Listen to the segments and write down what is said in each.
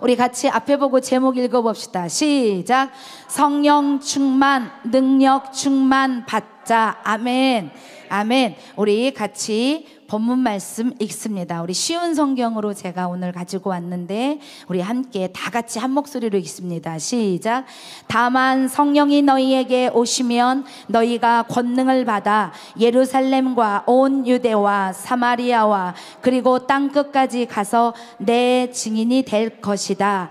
우리 같이 앞에 보고 제목 읽어봅시다. 시작. 성령 충만, 능력 충만 받자. 아멘. 아멘. 우리 같이 본문 말씀 읽습니다. 우리 쉬운 성경으로 제가 오늘 가지고 왔는데 우리 함께 다 같이 한 목소리로 읽습니다. 시작. 다만 성령이 너희에게 오시면 너희가 권능을 받아 예루살렘과 온 유대와 사마리아와 그리고 땅끝까지 가서 내 증인이 될 것이다.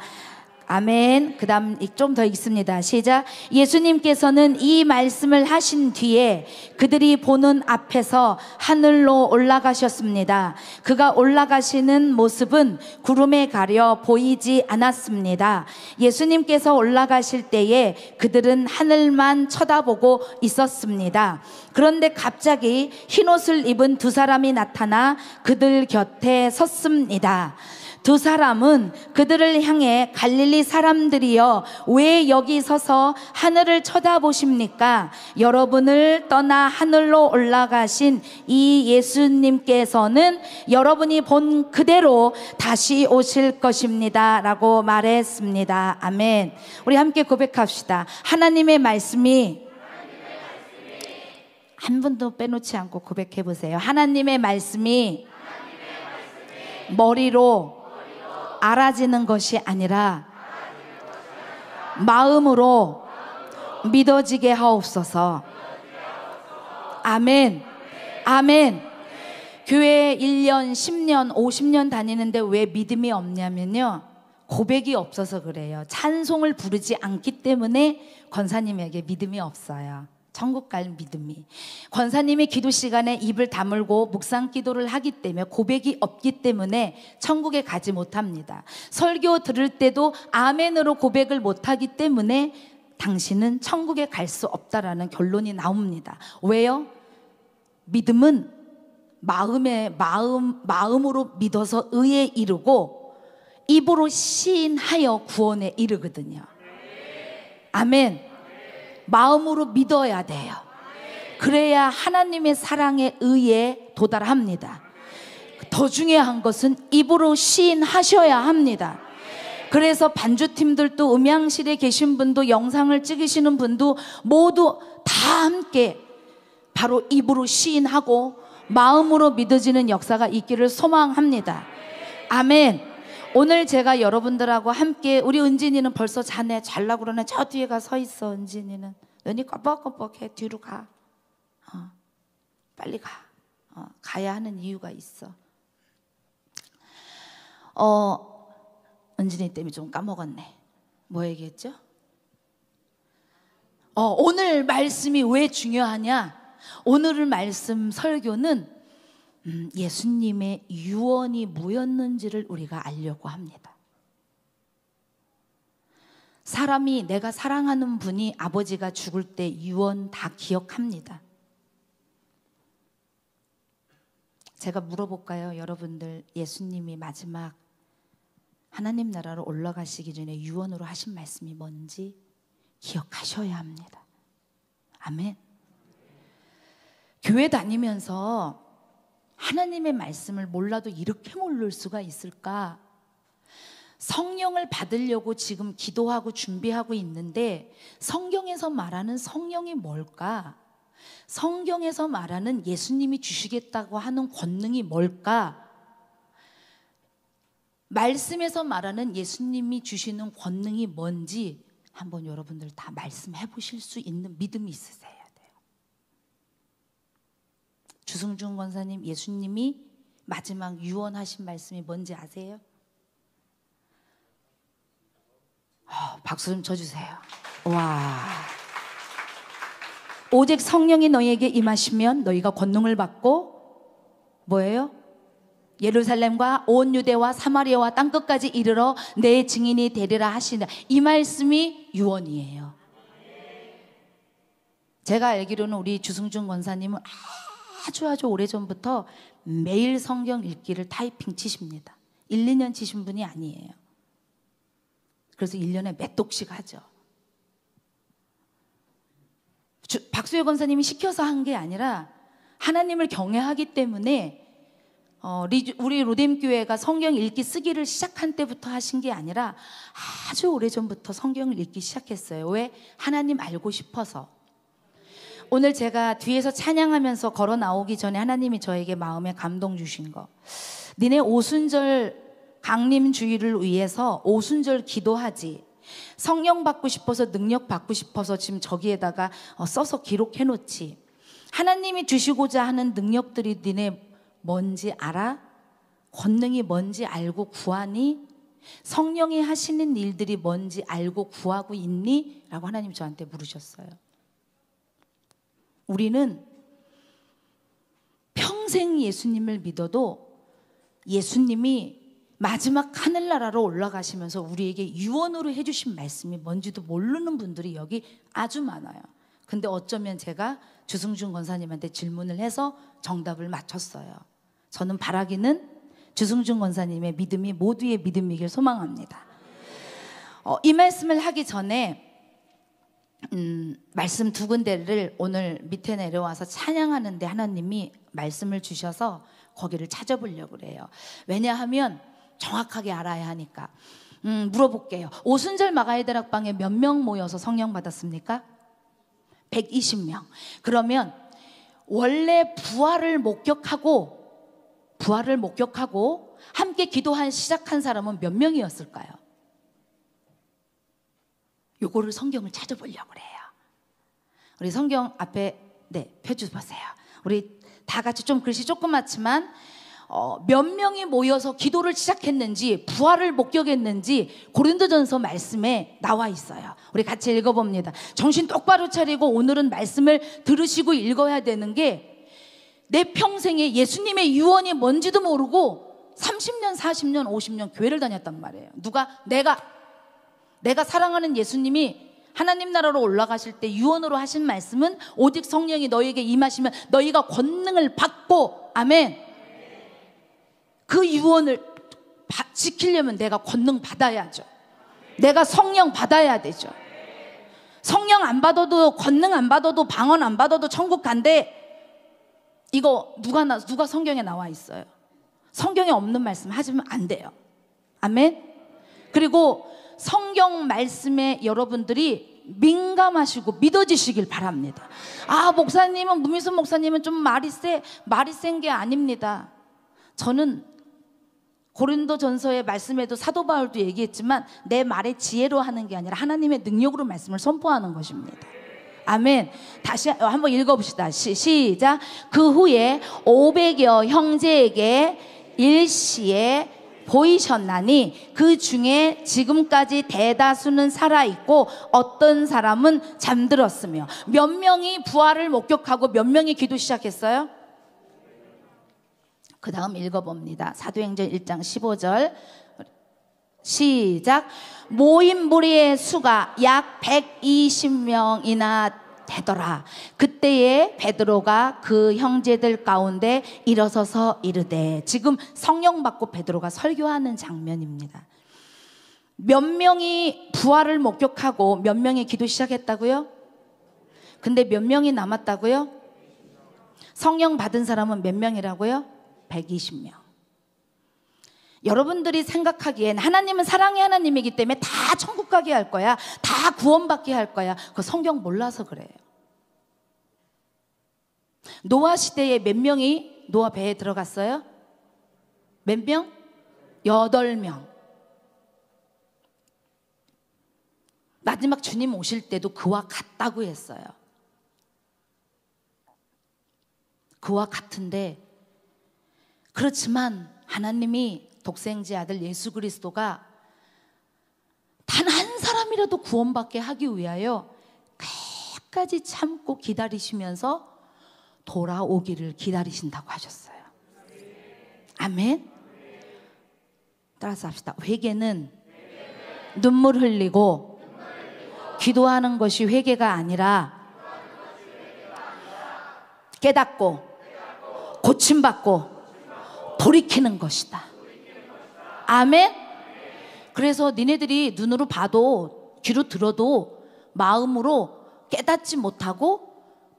아멘. 그 다음 좀 더 읽습니다. 시작. 예수님께서는 이 말씀을 하신 뒤에 그들이 보는 앞에서 하늘로 올라가셨습니다. 그가 올라가시는 모습은 구름에 가려 보이지 않았습니다. 예수님께서 올라가실 때에 그들은 하늘만 쳐다보고 있었습니다. 그런데 갑자기 흰옷을 입은 두 사람이 나타나 그들 곁에 섰습니다. 두 사람은 그들을 향해 갈릴리 사람들이여 왜 여기 서서 하늘을 쳐다보십니까? 여러분을 떠나 하늘로 올라가신 이 예수님께서는 여러분이 본 그대로 다시 오실 것입니다 라고 말했습니다. 아멘. 우리 함께 고백합시다. 하나님의 말씀이 한 분도 빼놓지 않고 고백해 보세요. 하나님의 말씀이 머리로 알아지는 것이 아니라 마음으로 믿어지게 하옵소서. 아멘. 아멘. 교회 1년, 10년, 50년 다니는데 왜 믿음이 없냐면요, 고백이 없어서 그래요. 찬송을 부르지 않기 때문에 권사님에게 믿음이 없어요. 천국 갈 믿음이. 권사님이 기도 시간에 입을 다물고 묵상 기도를 하기 때문에 고백이 없기 때문에 천국에 가지 못합니다. 설교 들을 때도 아멘으로 고백을 못하기 때문에 당신은 천국에 갈 수 없다라는 결론이 나옵니다. 왜요? 믿음은 마음으로 믿어서 의에 이르고 입으로 시인하여 구원에 이르거든요. 아멘. 마음으로 믿어야 돼요. 그래야 하나님의 사랑의 의에 도달합니다. 더 중요한 것은 입으로 시인하셔야 합니다. 그래서 반주팀들도, 음향실에 계신 분도, 영상을 찍으시는 분도 모두 다 함께 바로 입으로 시인하고 마음으로 믿어지는 역사가 있기를 소망합니다. 아멘. 오늘 제가 여러분들하고 함께, 우리 은진이는 벌써 자네, 잘라고 그러네. 저 뒤에 가 서 있어. 은진이는 눈이 껌뻑껌뻑해. 뒤로 가. 빨리 가. 가야 하는 이유가 있어. 은진이 때문에 좀 까먹었네. 뭐 얘기했죠? 오늘 말씀이 왜 중요하냐? 오늘 말씀 설교는 예수님의 유언이 뭐였는지를 우리가 알려고 합니다. 사람이, 내가 사랑하는 분이 아버지가 죽을 때 유언 다 기억합니다. 제가 물어볼까요? 여러분들, 예수님이 마지막 하나님 나라로 올라가시기 전에 유언으로 하신 말씀이 뭔지 기억하셔야 합니다. 아멘. 교회 다니면서 하나님의 말씀을 몰라도 이렇게 모를 수가 있을까? 성령을 받으려고 지금 기도하고 준비하고 있는데 성경에서 말하는 성령이 뭘까? 성경에서 말하는 예수님이 주시겠다고 하는 권능이 뭘까? 말씀에서 말하는 예수님이 주시는 권능이 뭔지 한번 여러분들 다 말씀해 보실 수 있는 믿음이 있으세요. 주승준 권사님, 예수님이 마지막 유언하신 말씀이 뭔지 아세요? 박수 좀 쳐주세요. 와. 오직 성령이 너희에게 임하시면 너희가 권능을 받고 뭐예요? 예루살렘과 온 유대와 사마리아와 땅끝까지 이르러 내 증인이 되리라 하시는 이 말씀이 유언이에요. 제가 알기로는 우리 주승준 권사님은 아주 오래전부터 매일 성경 읽기를 타이핑 치십니다. 1, 2년 치신 분이 아니에요. 그래서 1년에 몇 독씩 하죠. 박수혜 권사님이 시켜서 한 게 아니라 하나님을 경외하기 때문에 우리 로뎀교회가 성경 읽기 쓰기를 시작한 때부터 하신 게 아니라 아주 오래전부터 성경을 읽기 시작했어요. 왜? 하나님 알고 싶어서. 오늘 제가 뒤에서 찬양하면서 걸어 나오기 전에 하나님이 저에게 마음에 감동 주신 거, 니네 오순절 강림주의를 위해서 오순절 기도하지, 성령 받고 싶어서 능력 받고 싶어서 지금 저기에다가 써서 기록해 놓지, 하나님이 주시고자 하는 능력들이 니네 뭔지 알아? 권능이 뭔지 알고 구하니? 성령이 하시는 일들이 뭔지 알고 구하고 있니? 라고 하나님 저한테 물으셨어요. 우리는 평생 예수님을 믿어도 예수님이 마지막 하늘나라로 올라가시면서 우리에게 유언으로 해주신 말씀이 뭔지도 모르는 분들이 여기 아주 많아요. 근데 어쩌면 제가 주승준 권사님한테 질문을 해서 정답을 맞췄어요. 저는 바라기는 주승준 권사님의 믿음이 모두의 믿음이길 소망합니다. 이 말씀을 하기 전에 말씀 두 군데를 오늘 밑에 내려와서 찬양하는데 하나님이 말씀을 주셔서 거기를 찾아보려고 그래요. 왜냐하면 정확하게 알아야 하니까. 물어볼게요. 오순절 마가의 다락방에 몇 명 모여서 성령 받았습니까? 120명. 그러면 원래 부활을 목격하고 함께 기도한 시작한 사람은 몇 명이었을까요? 요거를 성경을 찾아보려고 그래요. 우리 성경 앞에 펴주세요. 우리 다 같이 좀 글씨 조그맣지만 몇 명이 모여서 기도를 시작했는지 부활을 목격했는지 고린도전서 말씀에 나와 있어요. 우리 같이 읽어봅니다. 정신 똑바로 차리고 오늘은 말씀을 들으시고 읽어야 되는 게, 내 평생에 예수님의 유언이 뭔지도 모르고 30년, 40년, 50년 교회를 다녔단 말이에요. 내가 사랑하는 예수님이 하나님 나라로 올라가실 때 유언으로 하신 말씀은 오직 성령이 너희에게 임하시면 너희가 권능을 받고, 아멘, 그 유언을 지키려면 내가 권능 받아야죠. 내가 성령 받아야 되죠. 성령 안 받아도, 권능 안 받아도, 방언 안 받아도 천국 간대. 이거 누가 성경에 나와 있어요? 성경에 없는 말씀 하시면 안 돼요. 아멘. 그리고 성경 말씀에 여러분들이 민감하시고 믿어지시길 바랍니다. 목사님은, 문미순 목사님은 좀 말이 센 게 아닙니다. 저는 고린도전서의 말씀에도 사도 바울도 얘기했지만 내 말의 지혜로 하는 게 아니라 하나님의 능력으로 말씀을 선포하는 것입니다. 아멘. 다시 한번 읽어봅시다. 시작. 그 후에 500여 형제에게 일시에 보이셨나니 그 중에 지금까지 대다수는 살아있고 어떤 사람은 잠들었으며. 몇 명이 부활을 목격하고 몇 명이 기도 시작했어요? 그 다음 읽어봅니다. 사도행전 1장 15절 시작. 모인 무리의 수가 약 120명이나 되더라. 그때에 베드로가 그 형제들 가운데 일어서서 이르되, 지금 성령 받고 베드로가 설교하는 장면입니다. 몇 명이 부활을 목격하고 몇 명이 기도 시작했다고요? 근데 몇 명이 남았다고요? 성령 받은 사람은 몇 명이라고요? 120명. 여러분들이 생각하기엔 하나님은 사랑의 하나님이기 때문에 다 천국 가게 할 거야, 다 구원받게 할 거야. 그 성경 몰라서 그래요. 노아 시대에 몇 명이 노아 배에 들어갔어요? 몇 명? 8명. 마지막 주님 오실 때도 그와 같다고 했어요. 그와 같은데, 그렇지만 하나님이 독생자 아들 예수 그리스도가 단 한 사람이라도 구원받게 하기 위하여 끝까지 참고 기다리시면서 돌아오기를 기다리신다고 하셨어요. 아멘. 따라서 합시다. 회개는 눈물 흘리고 기도하는 것이 회개가 아니라 깨닫고 고침받고 돌이키는 것이다. 아멘. 그래서 니네들이 눈으로 봐도 귀로 들어도 마음으로 깨닫지 못하고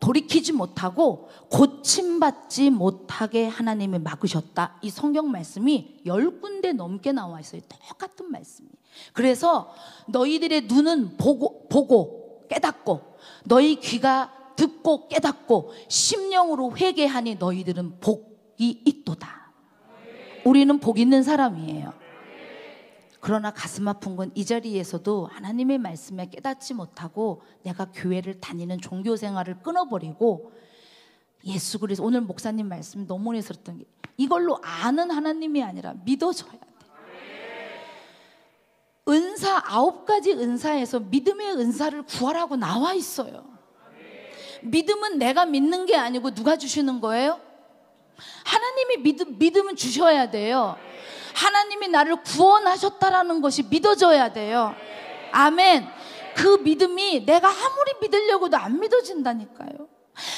돌이키지 못하고 고침받지 못하게 하나님이 막으셨다. 이 성경 말씀이 10군데 넘게 나와 있어요. 똑같은 말씀이. 그래서 너희들의 눈은 보고 깨닫고 너희 귀가 듣고 깨닫고 심령으로 회개하니 너희들은 복이 있도다. 우리는 복 있는 사람이에요. 그러나 가슴 아픈 건 이 자리에서도 하나님의 말씀에 깨닫지 못하고 내가 교회를 다니는 종교 생활을 끊어버리고 예수 그리스도, 오늘 목사님 말씀 너무 해설했던 게 이걸로 아는 하나님이 아니라 믿어줘야 돼. 은사 9가지 은사에서 믿음의 은사를 구하라고 나와 있어요. 믿음은 내가 믿는 게 아니고 누가 주시는 거예요? 하나님이 믿음은 주셔야 돼요. 하나님이 나를 구원하셨다라는 것이 믿어져야 돼요. 아멘. 그 믿음이 내가 아무리 믿으려고도 안 믿어진다니까요.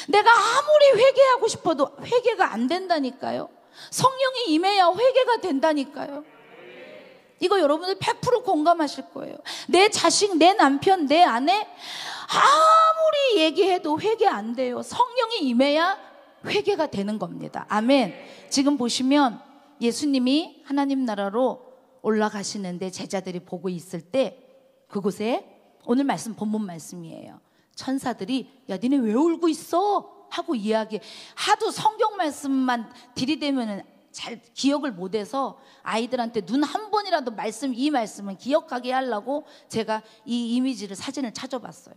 내가 아무리 회개하고 싶어도 회개가 안 된다니까요. 성령이 임해야 회개가 된다니까요. 이거 여러분들 100% 공감하실 거예요. 내 자식, 내 남편, 내 아내 아무리 얘기해도 회개 안 돼요. 성령이 임해야 회개가 되는 겁니다. 아멘. 지금 보시면 예수님이 하나님 나라로 올라가시는데 제자들이 보고 있을 때 그곳에 오늘 말씀 본문 말씀이에요. 천사들이 야 니네 왜 울고 있어? 하고 이야기 하도 성경 말씀만 들이대면 잘 기억을 못해서 아이들한테 눈 한 번이라도 이 말씀은 기억하게 하려고 제가 이 이미지를 사진을 찾아봤어요.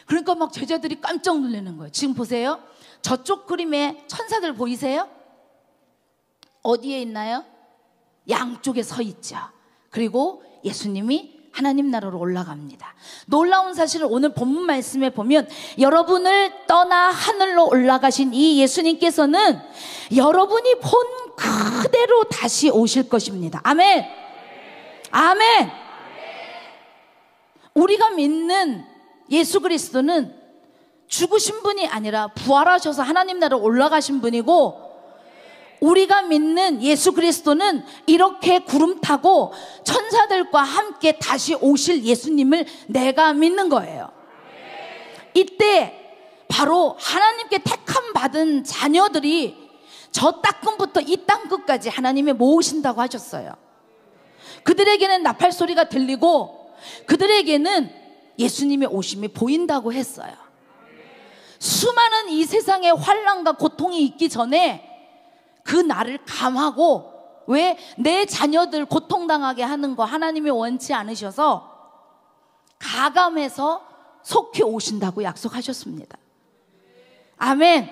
그러니까 막 제자들이 깜짝 놀라는 거예요. 지금 보세요. 저쪽 그림에 천사들 보이세요? 어디에 있나요? 양쪽에 서 있죠. 그리고 예수님이 하나님 나라로 올라갑니다. 놀라운 사실을 오늘 본문 말씀에 보면 여러분을 떠나 하늘로 올라가신 이 예수님께서는 여러분이 본 그대로 다시 오실 것입니다. 아멘. 아멘. 우리가 믿는 예수 그리스도는 죽으신 분이 아니라 부활하셔서 하나님 나라로 올라가신 분이고, 우리가 믿는 예수 그리스도는 이렇게 구름 타고 천사들과 함께 다시 오실 예수님을 내가 믿는 거예요. 이때 바로 하나님께 택함 받은 자녀들이 저 땅끝부터 이 땅끝까지 하나님이 모으신다고 하셨어요. 그들에게는 나팔 소리가 들리고 그들에게는 예수님의 오심이 보인다고 했어요. 수많은 이 세상의 환난과 고통이 있기 전에 그 날을 감하고, 왜 내 자녀들 고통당하게 하는 거 하나님이 원치 않으셔서 가감해서 속히 오신다고 약속하셨습니다. 아멘.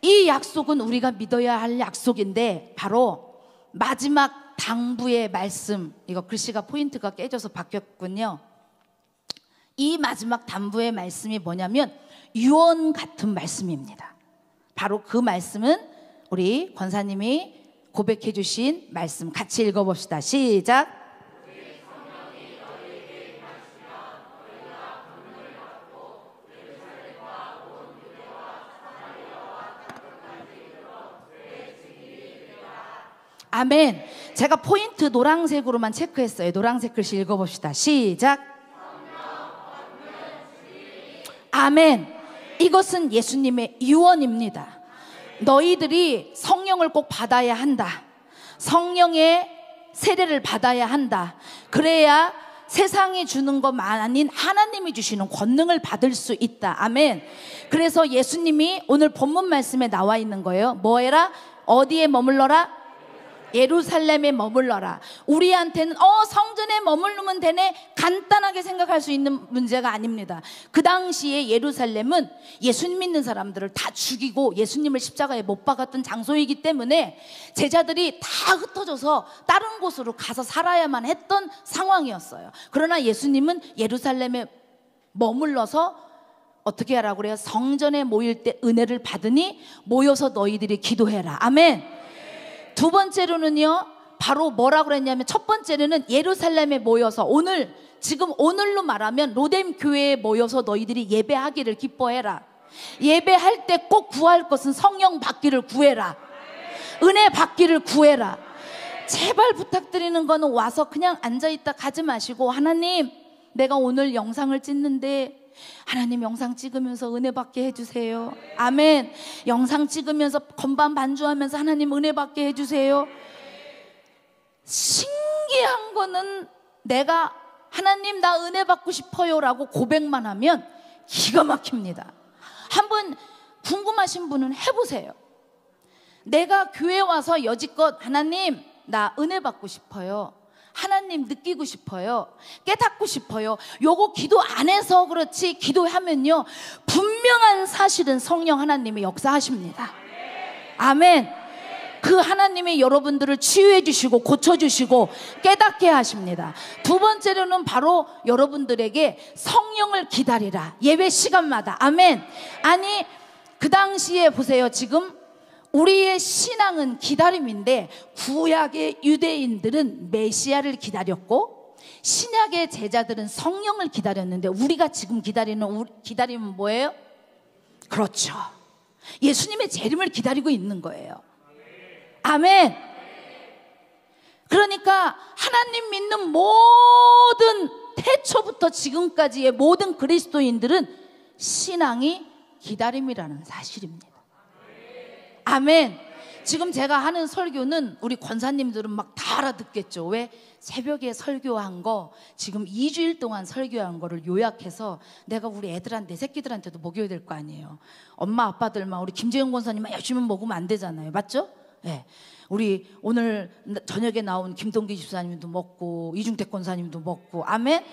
이 약속은 우리가 믿어야 할 약속인데 바로 마지막 당부의 말씀, 이거 글씨가 포인트가 깨져서 바뀌었군요. 이 마지막 당부의 말씀이 뭐냐면 유언 같은 말씀입니다. 바로 그 말씀은 우리 권사님이 고백해 주신 말씀 같이 읽어봅시다. 시작. 아멘. 제가 포인트 노란색으로만 체크했어요. 노란색 글씨 읽어봅시다. 시작. 아멘. 이것은 예수님의 유언입니다. 너희들이 성령을 꼭 받아야 한다. 성령의 세례를 받아야 한다. 그래야 세상이 주는 것만 아닌 하나님이 주시는 권능을 받을 수 있다. 아멘. 그래서 예수님이 오늘 본문 말씀에 나와 있는 거예요. 뭐 해라? 어디에 머물러라? 예루살렘에 머물러라. 우리한테는 성전에 머무르면 되네, 간단하게 생각할 수 있는 문제가 아닙니다. 그 당시에 예루살렘은 예수님 믿는 사람들을 다 죽이고 예수님을 십자가에 못 박았던 장소이기 때문에 제자들이 다 흩어져서 다른 곳으로 가서 살아야만 했던 상황이었어요. 그러나 예수님은 예루살렘에 머물러서 어떻게 하라고 그래요? 성전에 모일 때 은혜를 받으니 모여서 너희들이 기도해라. 아멘. 두 번째로는요, 바로 뭐라고 그랬냐면, 첫 번째로는 예루살렘에 모여서 지금 오늘로 말하면 로뎀 교회에 모여서 너희들이 예배하기를 기뻐해라. 예배할 때 꼭 구할 것은 성령 받기를 구해라. 은혜 받기를 구해라. 제발 부탁드리는 거는 와서 그냥 앉아있다 가지 마시고, 하나님 내가 오늘 영상을 찍는데 하나님 영상 찍으면서 은혜 받게 해주세요. 아멘. 영상 찍으면서 건반 반주하면서 하나님 은혜 받게 해주세요. 신기한 거는 내가 하나님 나 은혜 받고 싶어요 라고 고백만 하면 기가 막힙니다. 한번 궁금하신 분은 해보세요. 내가 교회 와서 여지껏 하나님 나 은혜 받고 싶어요, 하나님 느끼고 싶어요, 깨닫고 싶어요, 요거 기도 안 해서 그렇지 기도하면요 분명한 사실은 성령 하나님이 역사하십니다. 아멘. 그 하나님이 여러분들을 치유해 주시고 고쳐주시고 깨닫게 하십니다. 두 번째로는 바로 여러분들에게 성령을 기다리라. 예배 시간마다. 아멘. 아니 그 당시에 보세요. 지금 우리의 신앙은 기다림인데 구약의 유대인들은 메시아를 기다렸고 신약의 제자들은 성령을 기다렸는데 우리가 지금 기다림은 뭐예요? 그렇죠. 예수님의 재림을 기다리고 있는 거예요. 아멘. 그러니까 하나님 믿는 모든 태초부터 지금까지의 모든 그리스도인들은 신앙이 기다림이라는 사실입니다. 아멘. 지금 제가 하는 설교는 우리 권사님들은 막 다 알아듣겠죠. 왜? 새벽에 설교한 거 지금 2주일 동안 설교한 거를 요약해서 내가 우리 애들한테, 새끼들한테도 먹여야 될 거 아니에요. 엄마 아빠들만, 우리 김재영 권사님만 열심히 먹으면 안 되잖아요. 맞죠? 네. 우리 오늘 저녁에 나온 김동기 집사님도 먹고 이중택 권사님도 먹고. 아멘.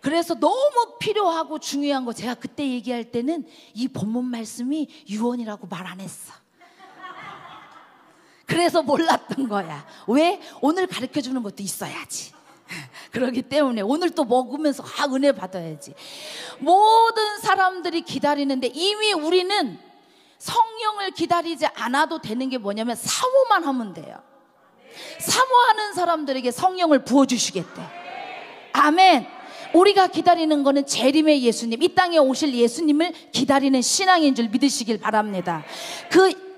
그래서 너무 필요하고 중요한 거 제가 그때 얘기할 때는 이 본문 말씀이 유언이라고 말 안 했어. 그래서 몰랐던 거야. 왜? 오늘 가르쳐주는 것도 있어야지. 그렇기 때문에 오늘 또 먹으면서 은혜 받아야지. 모든 사람들이 기다리는데 이미 우리는 성령을 기다리지 않아도 되는 게 뭐냐면 사모만 하면 돼요. 사모하는 사람들에게 성령을 부어주시겠대. 아멘. 우리가 기다리는 거는 재림의 예수님, 이 땅에 오실 예수님을 기다리는 신앙인 줄 믿으시길 바랍니다. 그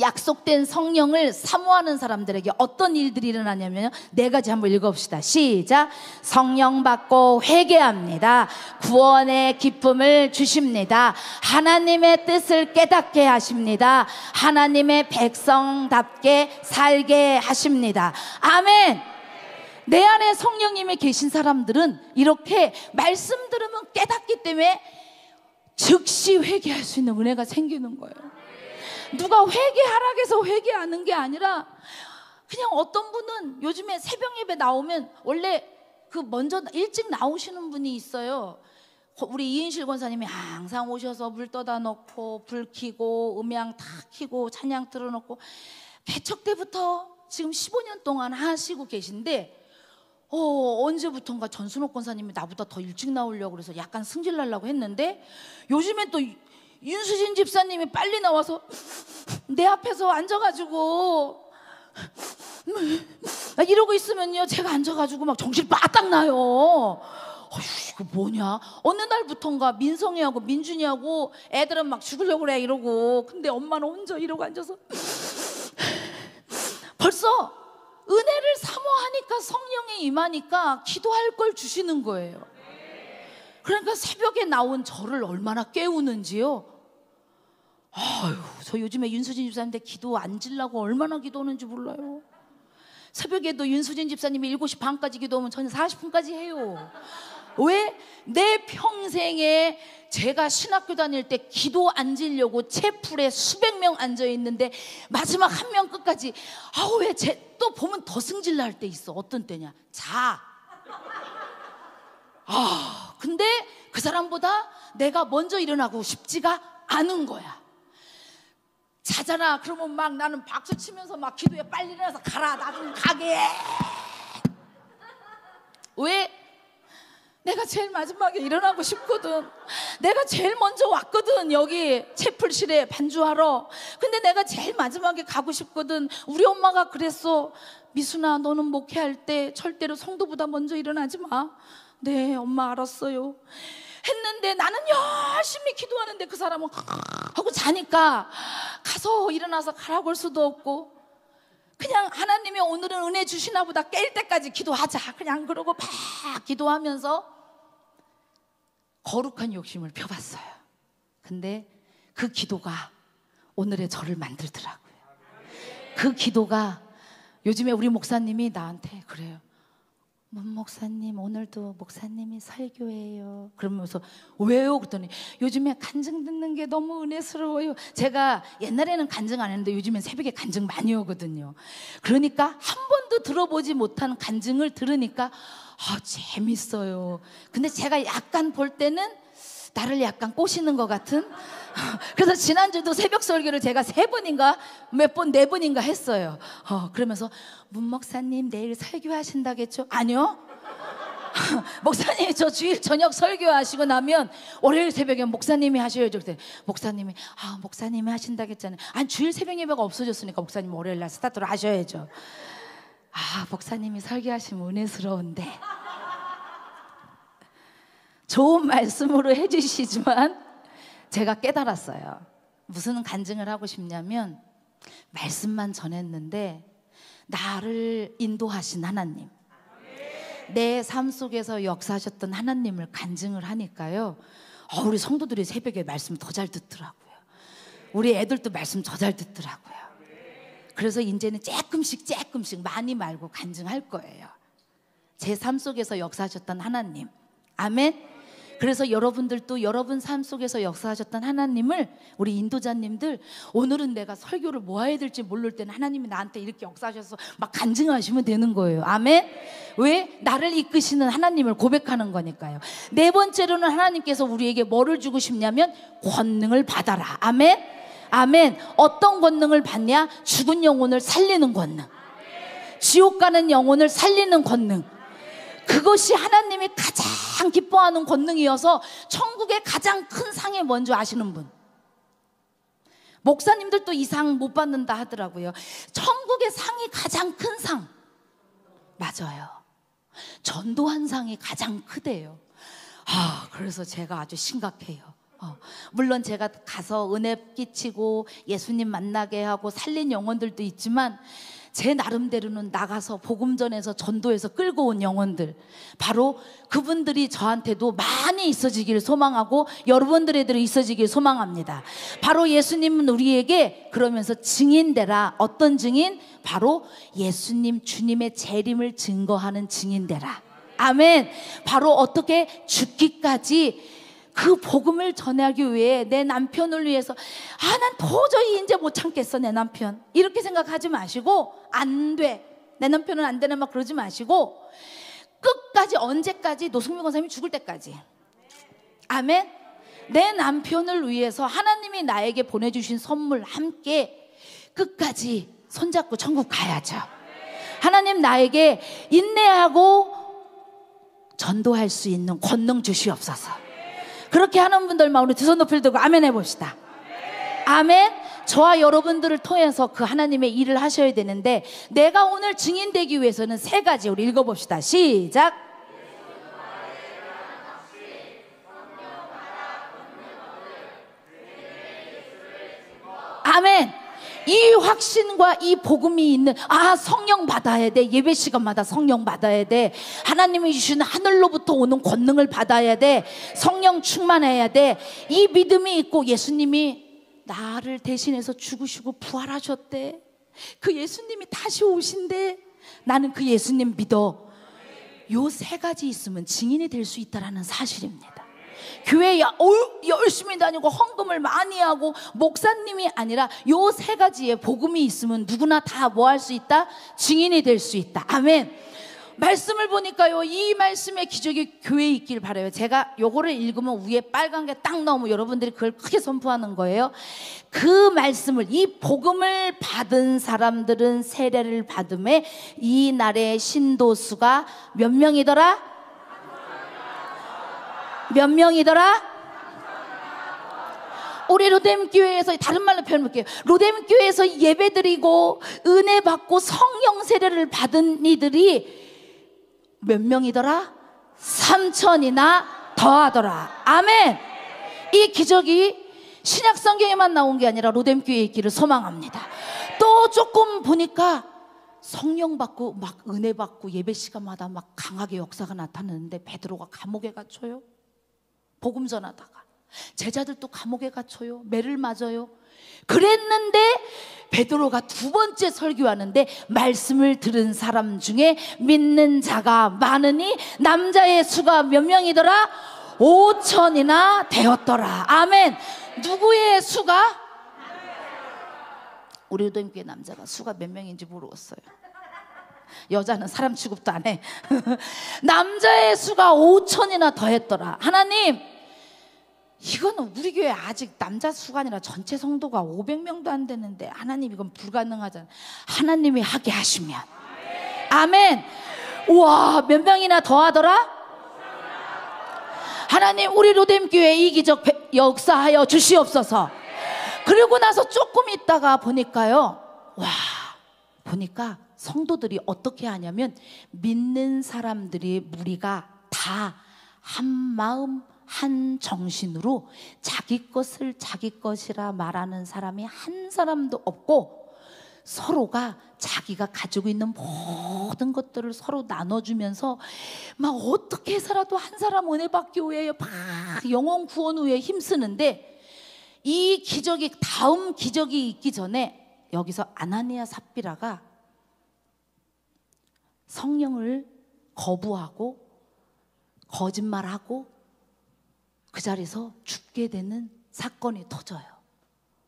약속된 성령을 사모하는 사람들에게 어떤 일들이 일어나냐면요, 네 가지 한번 읽어봅시다. 시작. 성령 받고 회개합니다. 구원의 기쁨을 주십니다. 하나님의 뜻을 깨닫게 하십니다. 하나님의 백성답게 살게 하십니다. 아멘. 내 안에 성령님이 계신 사람들은 이렇게 말씀 들으면 깨닫기 때문에 즉시 회개할 수 있는 은혜가 생기는 거예요. 누가 회개하라고 해서 회개하는 게 아니라 그냥 어떤 분은 요즘에 새벽 예배 나오면 원래 그 먼저 일찍 나오시는 분이 있어요. 우리 이인실 권사님이 항상 오셔서 물 떠다 놓고 불 켜고 음향 다 켜고 찬양 틀어놓고 개척 때부터 지금 15년 동안 하시고 계신데 언제부턴가 전순옥 권사님이 나보다 더 일찍 나오려고 그래서 약간 승질 나려고 했는데 요즘엔 또 윤수진 집사님이 빨리 나와서 내 앞에서 앉아가지고 이러고 있으면요 제가 앉아가지고 막 정신 바짝 나요. 이거 뭐냐. 어느 날부턴가 민성이하고 민준이하고 애들은 막 죽으려고 그래 이러고, 근데 엄마는 혼자 이러고 앉아서 벌써 은혜를 사모하니까 성령이 임하니까 기도할 걸 주시는 거예요. 그러니까 새벽에 나온 저를 얼마나 깨우는지요. 저 요즘에 윤수진 집사님한테 기도 안 질라고 얼마나 기도하는지 몰라요. 새벽에도 윤수진 집사님이 7시 반까지 기도하면 저는 40분까지 해요. 왜? 내 przeng에 제가 신학교 다닐 때 기도 앉으려고 채플에 수백 명 앉아있는데 마지막 한 명 끝까지 왜 또 보면 더 승질 날 때 있어. 어떤 때냐, 자. 근데 그 사람보다 내가 먼저 일어나고 싶지가 않은 거야. 자잖아. 그러면 막 나는 박수 치면서 막 기도해. 빨리 일어나서 가라. 나 좀 가게. 왜? 내가 제일 마지막에 일어나고 싶거든. 내가 제일 먼저 왔거든. 여기 채플실에 반주하러. 근데 내가 제일 마지막에 가고 싶거든. 우리 엄마가 그랬어. 미순아, 너는 목회할 때 절대로 성도보다 먼저 일어나지 마. 네, 엄마 알았어요. 했는데 나는 열심히 기도하는데 그 사람은 하고 자니까 가서 일어나서 가라고 할 수도 없고, 그냥 하나님이 오늘은 은혜 주시나 보다 깰 때까지 기도하자. 그냥 그러고 막 기도하면서 거룩한 욕심을 펴봤어요. 근데 그 기도가 오늘의 저를 만들더라고요. 그 기도가 요즘에 우리 목사님이 나한테 그래요. 문 목사님 오늘도 목사님이 설교해요. 그러면서 왜요? 그랬더니 요즘에 간증 듣는 게 너무 은혜스러워요. 제가 옛날에는 간증 안 했는데 요즘엔 새벽에 간증 많이 오거든요. 그러니까 한 번도 들어보지 못한 간증을 들으니까 재밌어요. 근데 제가 약간 볼 때는 나를 약간 꼬시는 것 같은. 그래서 지난주도 새벽 설교를 제가 3번인가 몇 번 4번인가 했어요. 그러면서 문 목사님 내일 설교하신다겠죠? 아니요. 목사님 저 주일 저녁 설교하시고 나면 월요일 새벽에 목사님이 하셔야죠. 그때 목사님이 목사님이 하신다겠잖아요. 아니 주일 새벽 예배가 없어졌으니까 목사님 월요일 날 스타트를 하셔야죠. 목사님이 설교하시면 은혜스러운데 좋은 말씀으로 해주시지만 제가 깨달았어요. 무슨 간증을 하고 싶냐면 말씀만 전했는데 나를 인도하신 하나님, 내 삶 속에서 역사하셨던 하나님을 간증을 하니까요, 우리 성도들이 새벽에 말씀 더 잘 듣더라고요. 우리 애들도 말씀 더 잘 듣더라고요. 그래서 이제는 조금씩 많이 말고 간증할 거예요. 제 삶 속에서 역사하셨던 하나님. 아멘. 그래서 여러분들도 여러분 삶 속에서 역사하셨던 하나님을, 우리 인도자님들 오늘은 내가 설교를 뭐 해야 될지 모를 때는 하나님이 나한테 이렇게 역사하셔서 막 간증하시면 되는 거예요. 아멘. 왜? 나를 이끄시는 하나님을 고백하는 거니까요. 4번째로는 하나님께서 우리에게 뭐를 주고 싶냐면 권능을 받아라. 아멘. 아멘. 어떤 권능을 받냐? 죽은 영혼을 살리는 권능, 지옥 가는 영혼을 살리는 권능. 그것이 하나님이 가장 기뻐하는 권능이어서 천국의 가장 큰 상에 뭔지 아시는 분? 목사님들도 이 상 못 받는다 하더라고요. 천국의 상이 가장 큰 상, 맞아요. 전도한 상이 가장 크대요. 그래서 제가 아주 심각해요. 물론 제가 가서 은혜 끼치고 예수님 만나게 하고 살린 영혼들도 있지만 제 나름대로는 나가서 복음 전해서 전도해서 끌고 온 영혼들, 바로 그분들이 저한테도 많이 있어지기를 소망하고 여러분들에게도 있어지기를 소망합니다. 바로 예수님은 우리에게 그러면서 증인되라. 어떤 증인? 바로 예수님 주님의 재림을 증거하는 증인되라. 아멘. 바로 어떻게 죽기까지 그 복음을 전하기 위해 내 남편을 위해서 난 도저히 이제 못 참겠어 내 남편, 이렇게 생각하지 마시고, 안 돼, 내 남편은 안 되나 막 그러지 마시고 끝까지, 언제까지? 노승민 권사님이 죽을 때까지. 아멘. 내 남편을 위해서 하나님이 나에게 보내주신 선물 함께 끝까지 손잡고 천국 가야죠. 하나님 나에게 인내하고 전도할 수 있는 권능 주시옵소서. 그렇게 하는 분들만 우리 두 손 높이 들고 아멘 해봅시다. 아멘. 저와 여러분들을 통해서 그 하나님의 일을 하셔야 되는데, 내가 오늘 증인되기 위해서는 3가지 우리 읽어봅시다. 시작. 아멘. 이 확신과 이 복음이 있는, 성령 받아야 돼. 예배 시간마다 성령 받아야 돼. 하나님이 주시는 하늘로부터 오는 권능을 받아야 돼. 성령 충만해야 돼. 이 믿음이 있고, 예수님이 나를 대신해서 죽으시고 부활하셨대. 그 예수님이 다시 오신대. 나는 그 예수님 믿어. 요 3가지 있으면 증인이 될 수 있다는 사실입니다. 교회 열심히 다니고 헌금을 많이 하고 목사님이 아니라 요 3가지의 복음이 있으면 누구나 다 뭐 할 수 있다? 증인이 될 수 있다. 아멘. 말씀을 보니까요, 이 말씀의 기적이 교회에 있길 바라요. 제가 요거를 읽으면 위에 빨간 게 딱 나오면 여러분들이 그걸 크게 선포하는 거예요. 그 말씀을, 이 복음을 받은 사람들은 세례를 받음에 이 날의 신도수가 몇 명이더라? 몇 명이더라? 우리 로뎀교회에서, 다른 말로 표현해볼게요. 로뎀교회에서 예배드리고 은혜 받고 성령 세례를 받은 이들이 몇 명이더라? 3,000이나 더하더라. 아멘. 이 기적이 신약 성경에만 나온 게 아니라 로뎀교회에 있기를 소망합니다. 또 조금 보니까 성령 받고 막 은혜 받고 예배 시간마다 막 강하게 역사가 나타나는데 베드로가 감옥에 갇혀요. 복음 전하다가 제자들도 감옥에 갇혀요. 매를 맞아요. 그랬는데 베드로가 두 번째 설교하는데 말씀을 들은 사람 중에 믿는 자가 많으니 남자의 수가 몇 명이더라? 5천이나 되었더라. 아멘. 누구의 수가? 우리 로뎀교회 남자가 수가 몇 명인지 모르겠어요. 여자는 사람 취급도 안 해. 남자의 수가 5천이나 더했더라. 하나님, 이거는 우리 교회 아직 남자 수가 아니라 전체 성도가 500명도 안 되는데 하나님 이건 불가능하잖아. 하나님이 하게 하시면. 아멘. 우와, 몇 명이나 더하더라? 하나님, 우리 로뎀교회 이기적 역사하여 주시옵소서. 그리고 나서 조금 있다가 보니까요, 와, 보니까 성도들이 어떻게 하냐면 믿는 사람들이 무리가 다 한 마음 한 정신으로 자기 것을 자기 것이라 말하는 사람이 한 사람도 없고, 서로가 자기가 가지고 있는 모든 것들을 서로 나눠주면서 막 어떻게 해서라도 한 사람 은혜 받기 위해 막 영혼 구원 후에 힘쓰는데, 이 기적이, 다음 기적이 있기 전에 여기서 아나니아 삽비라가 성령을 거부하고 거짓말하고 그 자리에서 죽게 되는 사건이 터져요.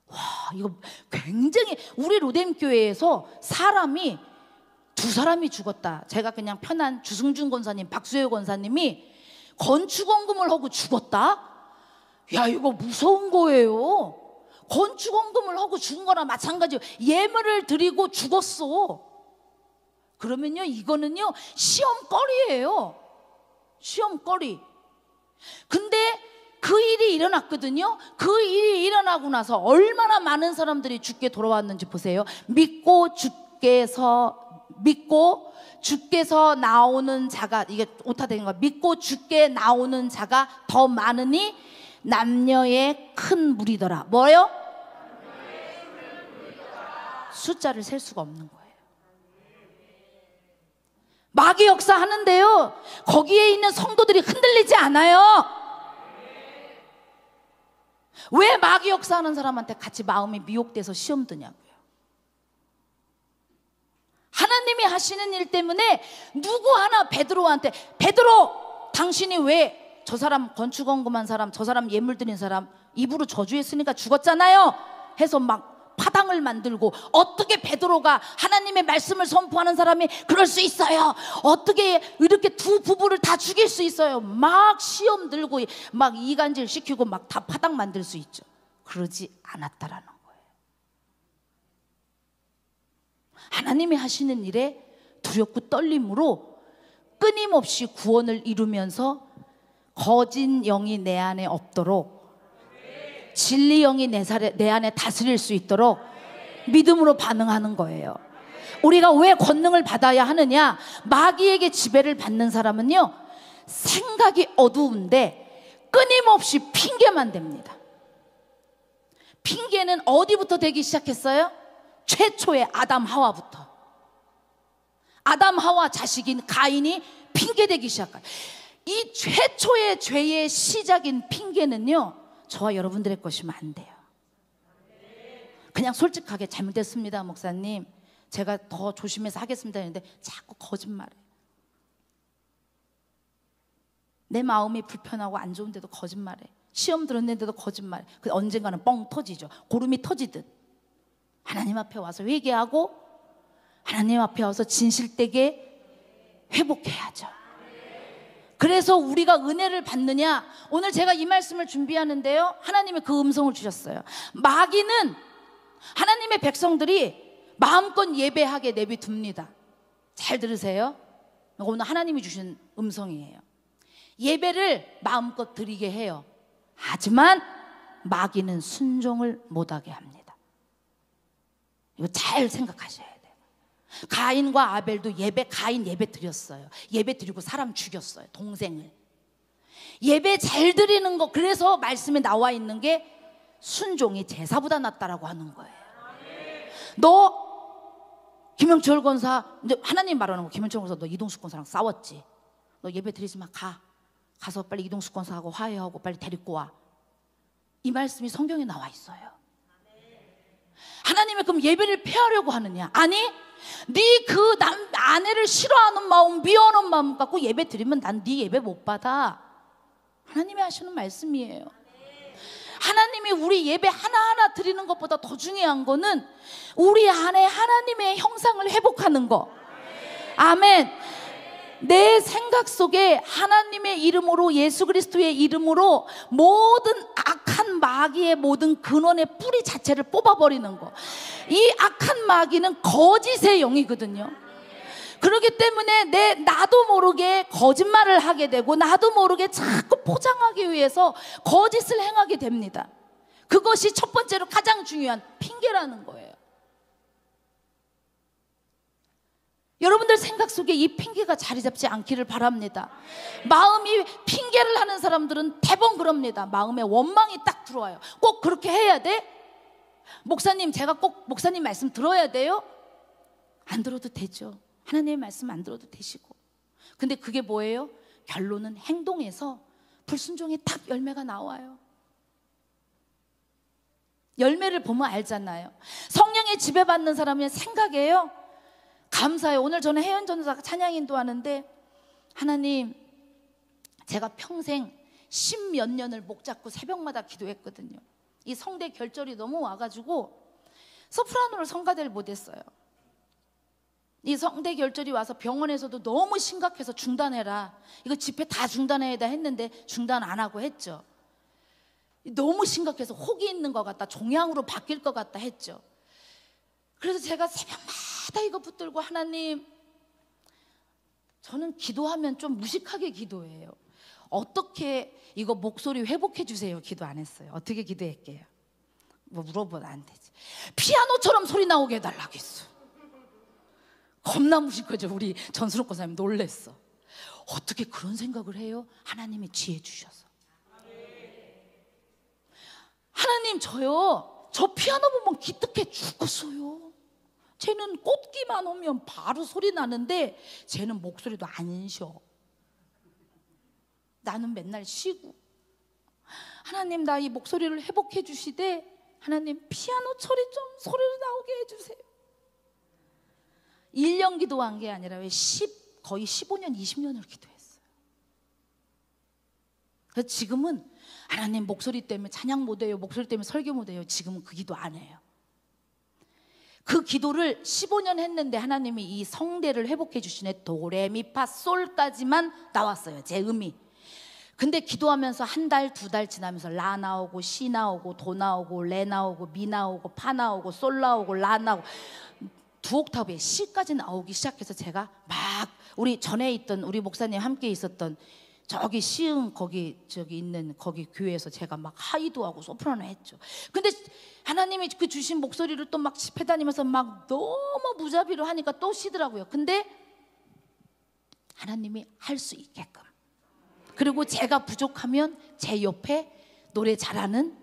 와, 이거 굉장히, 우리 로뎀교회에서 사람이 두 사람이 죽었다. 제가 그냥 편한 주승준 권사님, 박수혜 권사님이 건축원금을 하고 죽었다? 야, 이거 무서운 거예요. 건축원금을 하고 죽은 거나 마찬가지예요. 예물을 드리고 죽었어. 그러면요, 이거는요 시험거리예요. 시험거리. 근데 그 일이 일어났거든요. 그 일이 일어나고 나서 얼마나 많은 사람들이 죽게 돌아왔는지 보세요. 믿고 주께서 나오는 자가, 이게 오타된 거야. 믿고 주께 나오는 자가 더 많으니 남녀의 큰 무리더라. 뭐요? 숫자를 셀 수가 없는 거예요. 마귀 역사 하는데요, 거기에 있는 성도들이 흔들리지 않아요. 왜 마귀 역사하는 사람한테 같이 마음이 미혹돼서 시험 드냐고요. 하나님이 하시는 일 때문에 누구 하나 베드로한테, 베드로, 당신이 왜 저 사람 건축원금한 사람, 저 사람 예물 드린 사람 입으로 저주했으니까 죽었잖아요 해서 막 파당을 만들고, 어떻게 베드로가 하나님의 말씀을 선포하는 사람이 그럴 수 있어요? 어떻게 이렇게 두 부부를 다 죽일 수 있어요? 막 시험 들고 막 이간질 시키고 막 다 파당 만들 수 있죠. 그러지 않았다라는 거예요. 하나님이 하시는 일에 두렵고 떨림으로 끊임없이 구원을 이루면서 거짓 영이 내 안에 없도록, 진리 영이 내 안에 다스릴 수 있도록 믿음으로 반응하는 거예요. 우리가 왜 권능을 받아야 하느냐? 마귀에게 지배를 받는 사람은요, 생각이 어두운데 끊임없이 핑계만 댑니다. 핑계는 어디부터 되기 시작했어요? 최초의 아담 하와부터. 아담 하와 자식인 가인이 핑계대기 시작해요. 이 최초의 죄의 시작인 핑계는요, 저와 여러분들의 것이면 안 돼요. 그냥 솔직하게 잘못됐습니다 목사님, 제가 더 조심해서 하겠습니다 했는데 자꾸 거짓말해. 내 마음이 불편하고 안 좋은데도 거짓말해. 시험 들었는데도 거짓말해. 언젠가는 뻥 터지죠. 고름이 터지듯 하나님 앞에 와서 회개하고 하나님 앞에 와서 진실되게 회복해야죠. 그래서 우리가 은혜를 받느냐? 오늘 제가 이 말씀을 준비하는데요, 하나님이 그 음성을 주셨어요. 마귀는 하나님의 백성들이 마음껏 예배하게 내비둡니다. 잘 들으세요. 오늘 하나님이 주신 음성이에요. 예배를 마음껏 드리게 해요. 하지만 마귀는 순종을 못하게 합니다. 이거 잘 생각하셔야 돼요. 가인과 아벨도 가인 예배 드렸어요. 예배 드리고 사람 죽였어요, 동생을. 예배 잘 드리는 거, 그래서 말씀에 나와 있는 게 순종이 제사보다 낫다라고 하는 거예요. 너 김영철 권사, 이제 하나님 말하는 거, 김영철 권사 너 이동숙 권사랑 싸웠지? 너 예배 드리지 마, 가. 가서 빨리 이동수권사하고 화해하고 빨리 데리고 와. 이 말씀이 성경에 나와 있어요. 하나님이 그럼 예배를 폐하려고 하느냐? 아니, 네 그 아내를 싫어하는 마음, 미워하는 마음 갖고 예배 드리면 난 네 예배 못 받아. 하나님이 하시는 말씀이에요. 하나님이 우리 예배 하나하나 드리는 것보다 더 중요한 거는 우리 안에 하나님의 형상을 회복하는 거. 아멘. 내 생각 속에 하나님의 이름으로, 예수 그리스도의 이름으로 모든 악한 마귀의 모든 근원의 뿌리 자체를 뽑아버리는 거. 이 악한 마귀는 거짓의 영이거든요. 그렇기 때문에 나도 모르게 거짓말을 하게 되고 나도 모르게 자꾸 포장하기 위해서 거짓을 행하게 됩니다. 그것이 첫 번째로 가장 중요한 핑계라는 거예요. 여러분들 생각 속에 이 핑계가 자리 잡지 않기를 바랍니다. 마음이 핑계를 하는 사람들은 대부분 그럽니다. 마음에 원망이 딱 들어와요. 꼭 그렇게 해야 돼? 목사님, 제가 꼭 목사님 말씀 들어야 돼요? 안 들어도 되죠. 하나님의 말씀 안 들어도 되시고. 근데 그게 뭐예요? 결론은 행동에서 불순종의 딱 열매가 나와요. 열매를 보면 알잖아요. 성령의 지배받는 사람의 생각이에요. 감사해요. 오늘 저는 혜연 전도사가 찬양 인도하는데, 하나님, 제가 평생 10몇 년을 목 잡고 새벽마다 기도했거든요. 이 성대 결절이 너무 와가지고 소프라노를 성가대를 못했어요. 이 성대 결절이 와서 병원에서도 너무 심각해서 중단해라, 이거 집회 다 중단해야 돼 했는데 중단 안 하고 했죠. 너무 심각해서 혹이 있는 것 같다, 종양으로 바뀔 것 같다 했죠. 그래서 제가 새벽마다 이거 붙들고, 하나님, 저는 기도하면 좀 무식하게 기도해요. 어떻게 이거 목소리 회복해 주세요 기도 안 했어요. 어떻게 기도할게요? 뭐 물어보면 안 되지. 피아노처럼 소리 나오게 해달라겠어. 겁나 무식하죠. 우리 전수록 권사님 놀랬어. 어떻게 그런 생각을 해요? 하나님이 지혜 주셔서. 하나님, 저 피아노 보면 기특해 죽겠어요. 쟤는 꽃기만 오면 바로 소리 나는데 쟤는 목소리도 안 쉬어. 나는 맨날 쉬고. 하나님, 나 이 목소리를 회복해 주시되, 하나님, 피아노 소리 좀 소리로 나오게 해주세요. 1년 기도한 게 아니라 거의 15년, 20년을 기도했어요. 그래서 지금은 하나님, 목소리 때문에 찬양 못해요, 목소리 때문에 설교 못해요, 지금은 그 기도 안 해요. 그 기도를 15년 했는데 하나님이 이 성대를 회복해 주시네. 도레미파솔까지만 나왔어요, 제 음이. 근데 기도하면서 한 달, 두 달 지나면서 라 나오고 시 나오고 도 나오고 레 나오고 미 나오고 파 나오고 솔 나오고 라 나오고 두 옥타브에 시까지 나오기 시작해서 제가 막 우리 전에 있던 우리 목사님 함께 있었던 저기 시흥 거기 있는 거기 교회에서 제가 막 하이도 하고 소프라노 했죠. 근데 하나님이 그 주신 목소리를 또 막 집회 다니면서 막 너무 무자비로 하니까 또 쉬더라고요. 근데 하나님이 할 수 있게끔, 그리고 제가 부족하면 제 옆에 노래 잘하는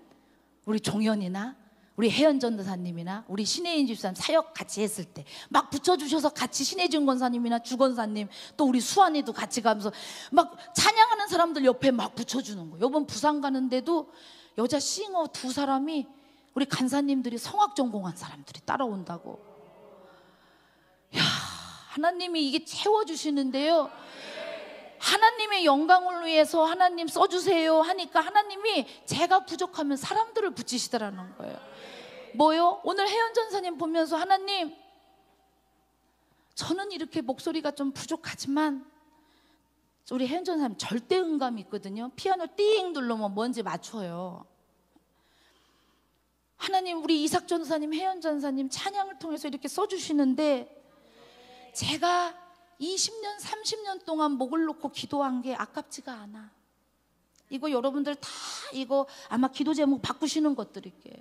우리 종현이나 우리 혜연 전도사님이나 우리 신혜인 집사님 사역 같이 했을 때 막 붙여주셔서 같이 신혜준 권사님이나 주 권사님, 또 우리 수환이도 같이 가면서 막 찬양하는 사람들 옆에 막 붙여주는 거예요. 이번 부산 가는데도 여자 싱어 2사람이 우리 간사님들이 성악 전공한 사람들이 따라온다고. 야, 하나님이 이게 채워주시는데요, 하나님의 영광을 위해서 하나님 써주세요 하니까 하나님이 제가 부족하면 사람들을 붙이시더라는 거예요. 뭐요? 오늘 혜연 전사님 보면서, 하나님, 저는 이렇게 목소리가 좀 부족하지만 우리 혜연 전사님 절대 음감이 있거든요. 피아노 띵 누르면 뭔지 맞춰요. 하나님, 우리 이삭 전사님, 혜연 전사님 찬양을 통해서 이렇게 써주시는데, 제가 20년, 30년 동안 목을 놓고 기도한 게 아깝지가 않아. 이거 여러분들 다 이거 아마 기도 제목 바꾸시는 것들일게요.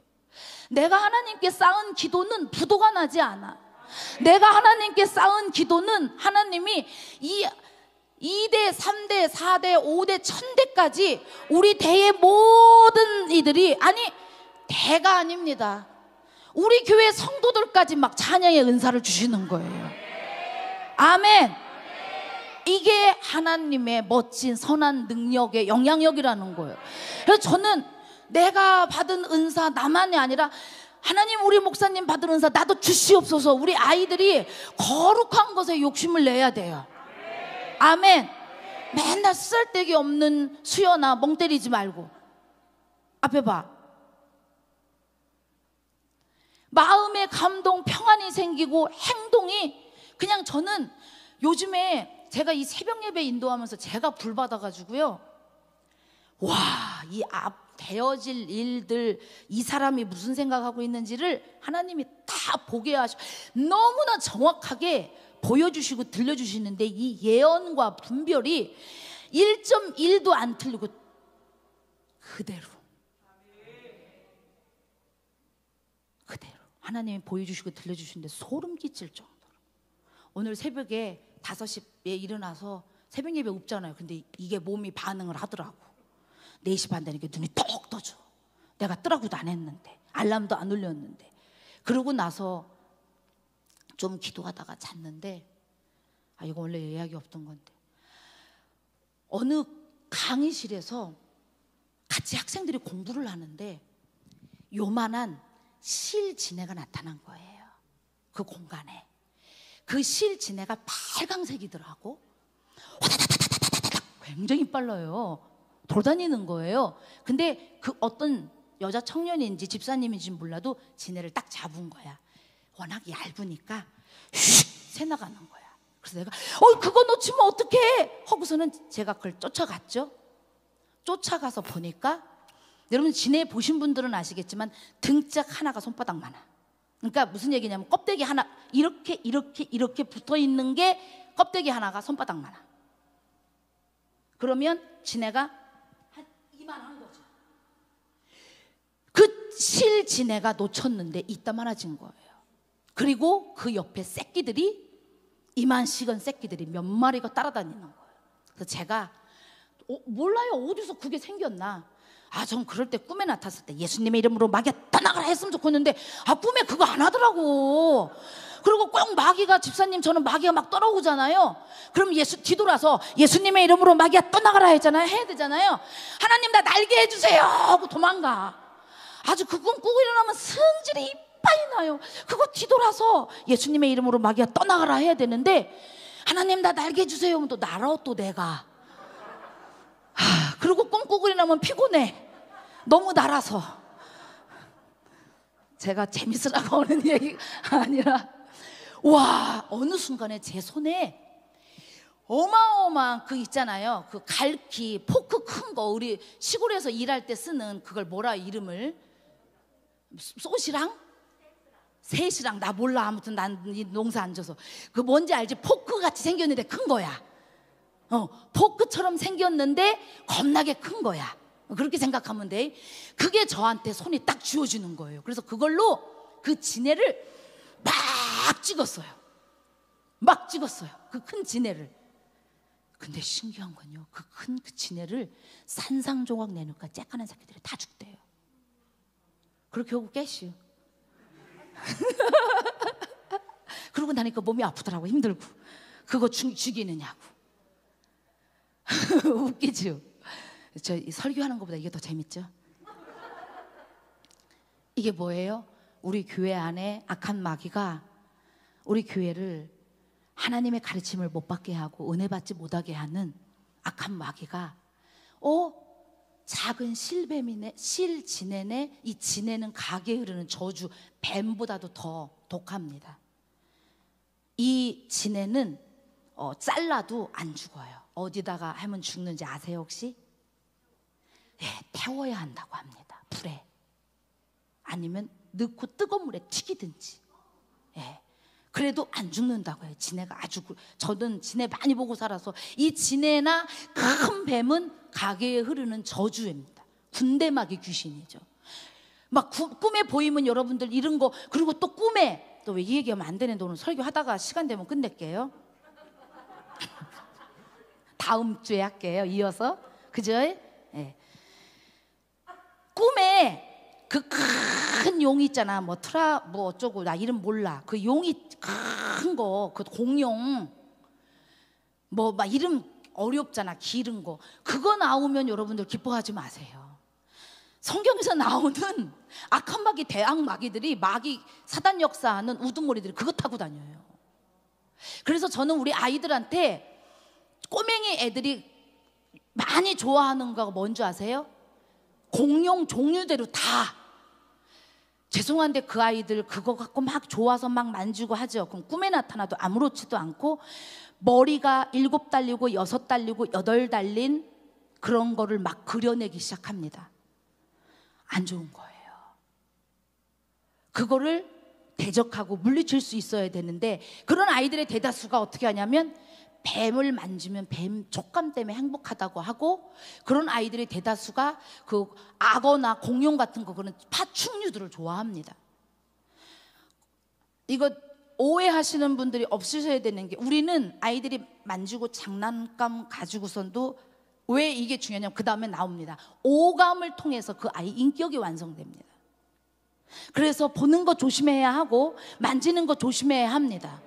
내가 하나님께 쌓은 기도는 부도가 나지 않아. 내가 하나님께 쌓은 기도는 하나님이 2대, 3대, 4대, 5대, 1000대까지 우리 대의 모든 이들이, 아니 대가 아닙니다, 우리 교회 성도들까지 막 찬양의 은사를 주시는 거예요. 아멘. 이게 하나님의 멋진 선한 능력의 영향력이라는 거예요. 그래서 저는 내가 받은 은사 나만이 아니라 하나님, 우리 목사님 받은 은사 나도 주시옵소서. 우리 아이들이 거룩한 것에 욕심을 내야 돼요. 아멘. 맨날 쓸데기 없는 수여나 멍 때리지 말고 앞에 봐. 마음의 감동, 평안이 생기고 행동이 그냥, 저는 요즘에 제가 이 새벽 예배 인도하면서 제가 불 받아가지고요, 와, 이 앞 되어질 일들, 이 사람이 무슨 생각하고 있는지를 하나님이 다 보게 하시고 너무나 정확하게 보여주시고 들려주시는데, 이 예언과 분별이 1.1도 안 틀리고 그대로 하나님이 보여주시고 들려주시는데 소름 끼칠 정도로. 오늘 새벽에 5시에 일어나서 새벽 예배 없잖아요. 근데 이게 몸이 반응을 하더라고. 4시 반 되니까 눈이 톡 떠져. 내가 뜨라고도 안 했는데, 알람도 안 울렸는데. 그러고 나서 좀 기도하다가 잤는데, 이거 원래 예약이 없던 건데, 어느 강의실에서 같이 학생들이 공부를 하는데 요만한 실지네가 나타난 거예요. 그 공간에. 그 실지네가 빨강색이더라고. 굉장히 빨라요. 돌아다니는 거예요. 근데 그 어떤 여자 청년인지 집사님인지 몰라도 지네를 딱 잡은 거야. 워낙 얇으니까 휙 새나가는 거야. 그래서 내가 그거 놓치면 어떡해 하고서는 제가 그걸 쫓아갔죠. 쫓아가서 보니까, 여러분 지네 보신 분들은 아시겠지만 등짝 하나가 손바닥만하. 그러니까 무슨 얘기냐면 껍데기 하나 이렇게 붙어 있는 게 껍데기 하나가 손바닥만하. 그러면 지네가 한 이만한 거죠. 그 실지네가 놓쳤는데 이따만해진 거예요. 그리고 그 옆에 새끼들이, 이만식은 새끼들이 몇 마리가 따라다니는 거예요. 그래서 제가 몰라요, 어디서 그게 생겼나. 전 그럴 때 꿈에 나탔을 때 예수님의 이름으로 마귀야 떠나가라 했으면 좋겠는데, 꿈에 그거 안 하더라고. 그리고 꼭 마귀가, 집사님 저는 마귀가 막 따라오잖아요. 그럼 뒤돌아서 예수님의 이름으로 마귀야 떠나가라 했잖아요. 해야 되잖아요. 하나님 나 날개 해주세요 하고 도망가. 아주 그 꿈 꾸고 일어나면 승질이 이빠이 나요. 그거 뒤돌아서 예수님의 이름으로 마귀야 떠나가라 해야 되는데, 하나님 나 날개 해주세요 하면 또 날아. 또 내가 그리고 꿈 꾸고 일어나면 피곤해. 너무 날아서. 제가 재밌으라고 하는 얘기가 아니라, 와, 어느 순간에 제 손에 어마어마한 그 있잖아요, 그 갈퀴 포크 큰 거, 우리 시골에서 일할 때 쓰는 그걸 뭐라 이름을, 쏘시랑? 새시랑? 나 몰라. 아무튼 난 이 농사 안 져서. 그 뭔지 알지? 포크 같이 생겼는데 큰 거야. 포크처럼 생겼는데 겁나게 큰 거야. 그렇게 생각하면 돼. 그게 저한테 손이 딱 쥐어지는 거예요. 그래서 그걸로 그 지네를 막 찍었어요. 그 큰 지네를. 근데 신기한 건요, 그 큰 그 지네를 산상조각 내니까 쬐까는 새끼들이 다 죽대요. 그렇게 하고 깨시요. 그러고 나니까 몸이 아프더라고. 힘들고. 그거 죽이느냐고. 웃기죠? 저 설교하는 것보다 이게 더 재밌죠? 이게 뭐예요? 우리 교회 안에 악한 마귀가 우리 교회를 하나님의 가르침을 못 받게 하고 은혜 받지 못하게 하는 악한 마귀가, 작은 실뱀이네, 실지네네. 이 지네는 강에 흐르는 저주, 뱀보다도 더 독합니다. 이 지네는 잘라도 안 죽어요. 어디다가 하면 죽는지 아세요 혹시? 태워야 한다고 합니다. 불에. 아니면 넣고 뜨거운 물에 튀기든지. 그래도 안 죽는다고 해요. 지네가 아주, 저는 지네 많이 보고 살아서, 이 지네나 큰 뱀은 가게에 흐르는 저주입니다. 군대마귀 귀신이죠. 막 꿈에 보이면 여러분들 이런 거, 그리고 또 꿈에, 또 왜 이 얘기하면 안 되는데 오늘 설교하다가 시간 되면 끝낼게요. 다음 주에 할게요. 이어서. 그죠? 꿈에 그 큰 용 있잖아. 뭐 어쩌고, 나 이름 몰라. 그 용이 큰 거, 그 공룡, 뭐 막 이름 어렵잖아. 기른 거. 그거 나오면 여러분들 기뻐하지 마세요. 성경에서 나오는 악한 마귀, 대악 마귀들이, 마귀 사단 역사하는 우두머리들이 그거 타고 다녀요. 그래서 저는 우리 아이들한테, 꼬맹이 애들이 많이 좋아하는 거가 뭔지 아세요? 공룡 종류대로 다. 죄송한데 그 아이들 그거 갖고 막 좋아서 막 만지고 하죠. 그럼 꿈에 나타나도 아무렇지도 않고, 머리가 7달리고 6달리고 8달린 그런 거를 막 그려내기 시작합니다. 안 좋은 거예요. 그거를 대적하고 물리칠 수 있어야 되는데, 그런 아이들의 대다수가 어떻게 하냐면 뱀을 만지면 뱀 촉감 때문에 행복하다고 하고, 그런 아이들의 대다수가 그 악어나 공룡 같은 거, 그런 파충류들을 좋아합니다. 이거 오해하시는 분들이 없으셔야 되는 게, 우리는 아이들이 만지고 장난감 가지고선도 왜 이게 중요하냐면 그 다음에 나옵니다. 오감을 통해서 그 아이 인격이 완성됩니다. 그래서 보는 거 조심해야 하고, 만지는 거 조심해야 합니다.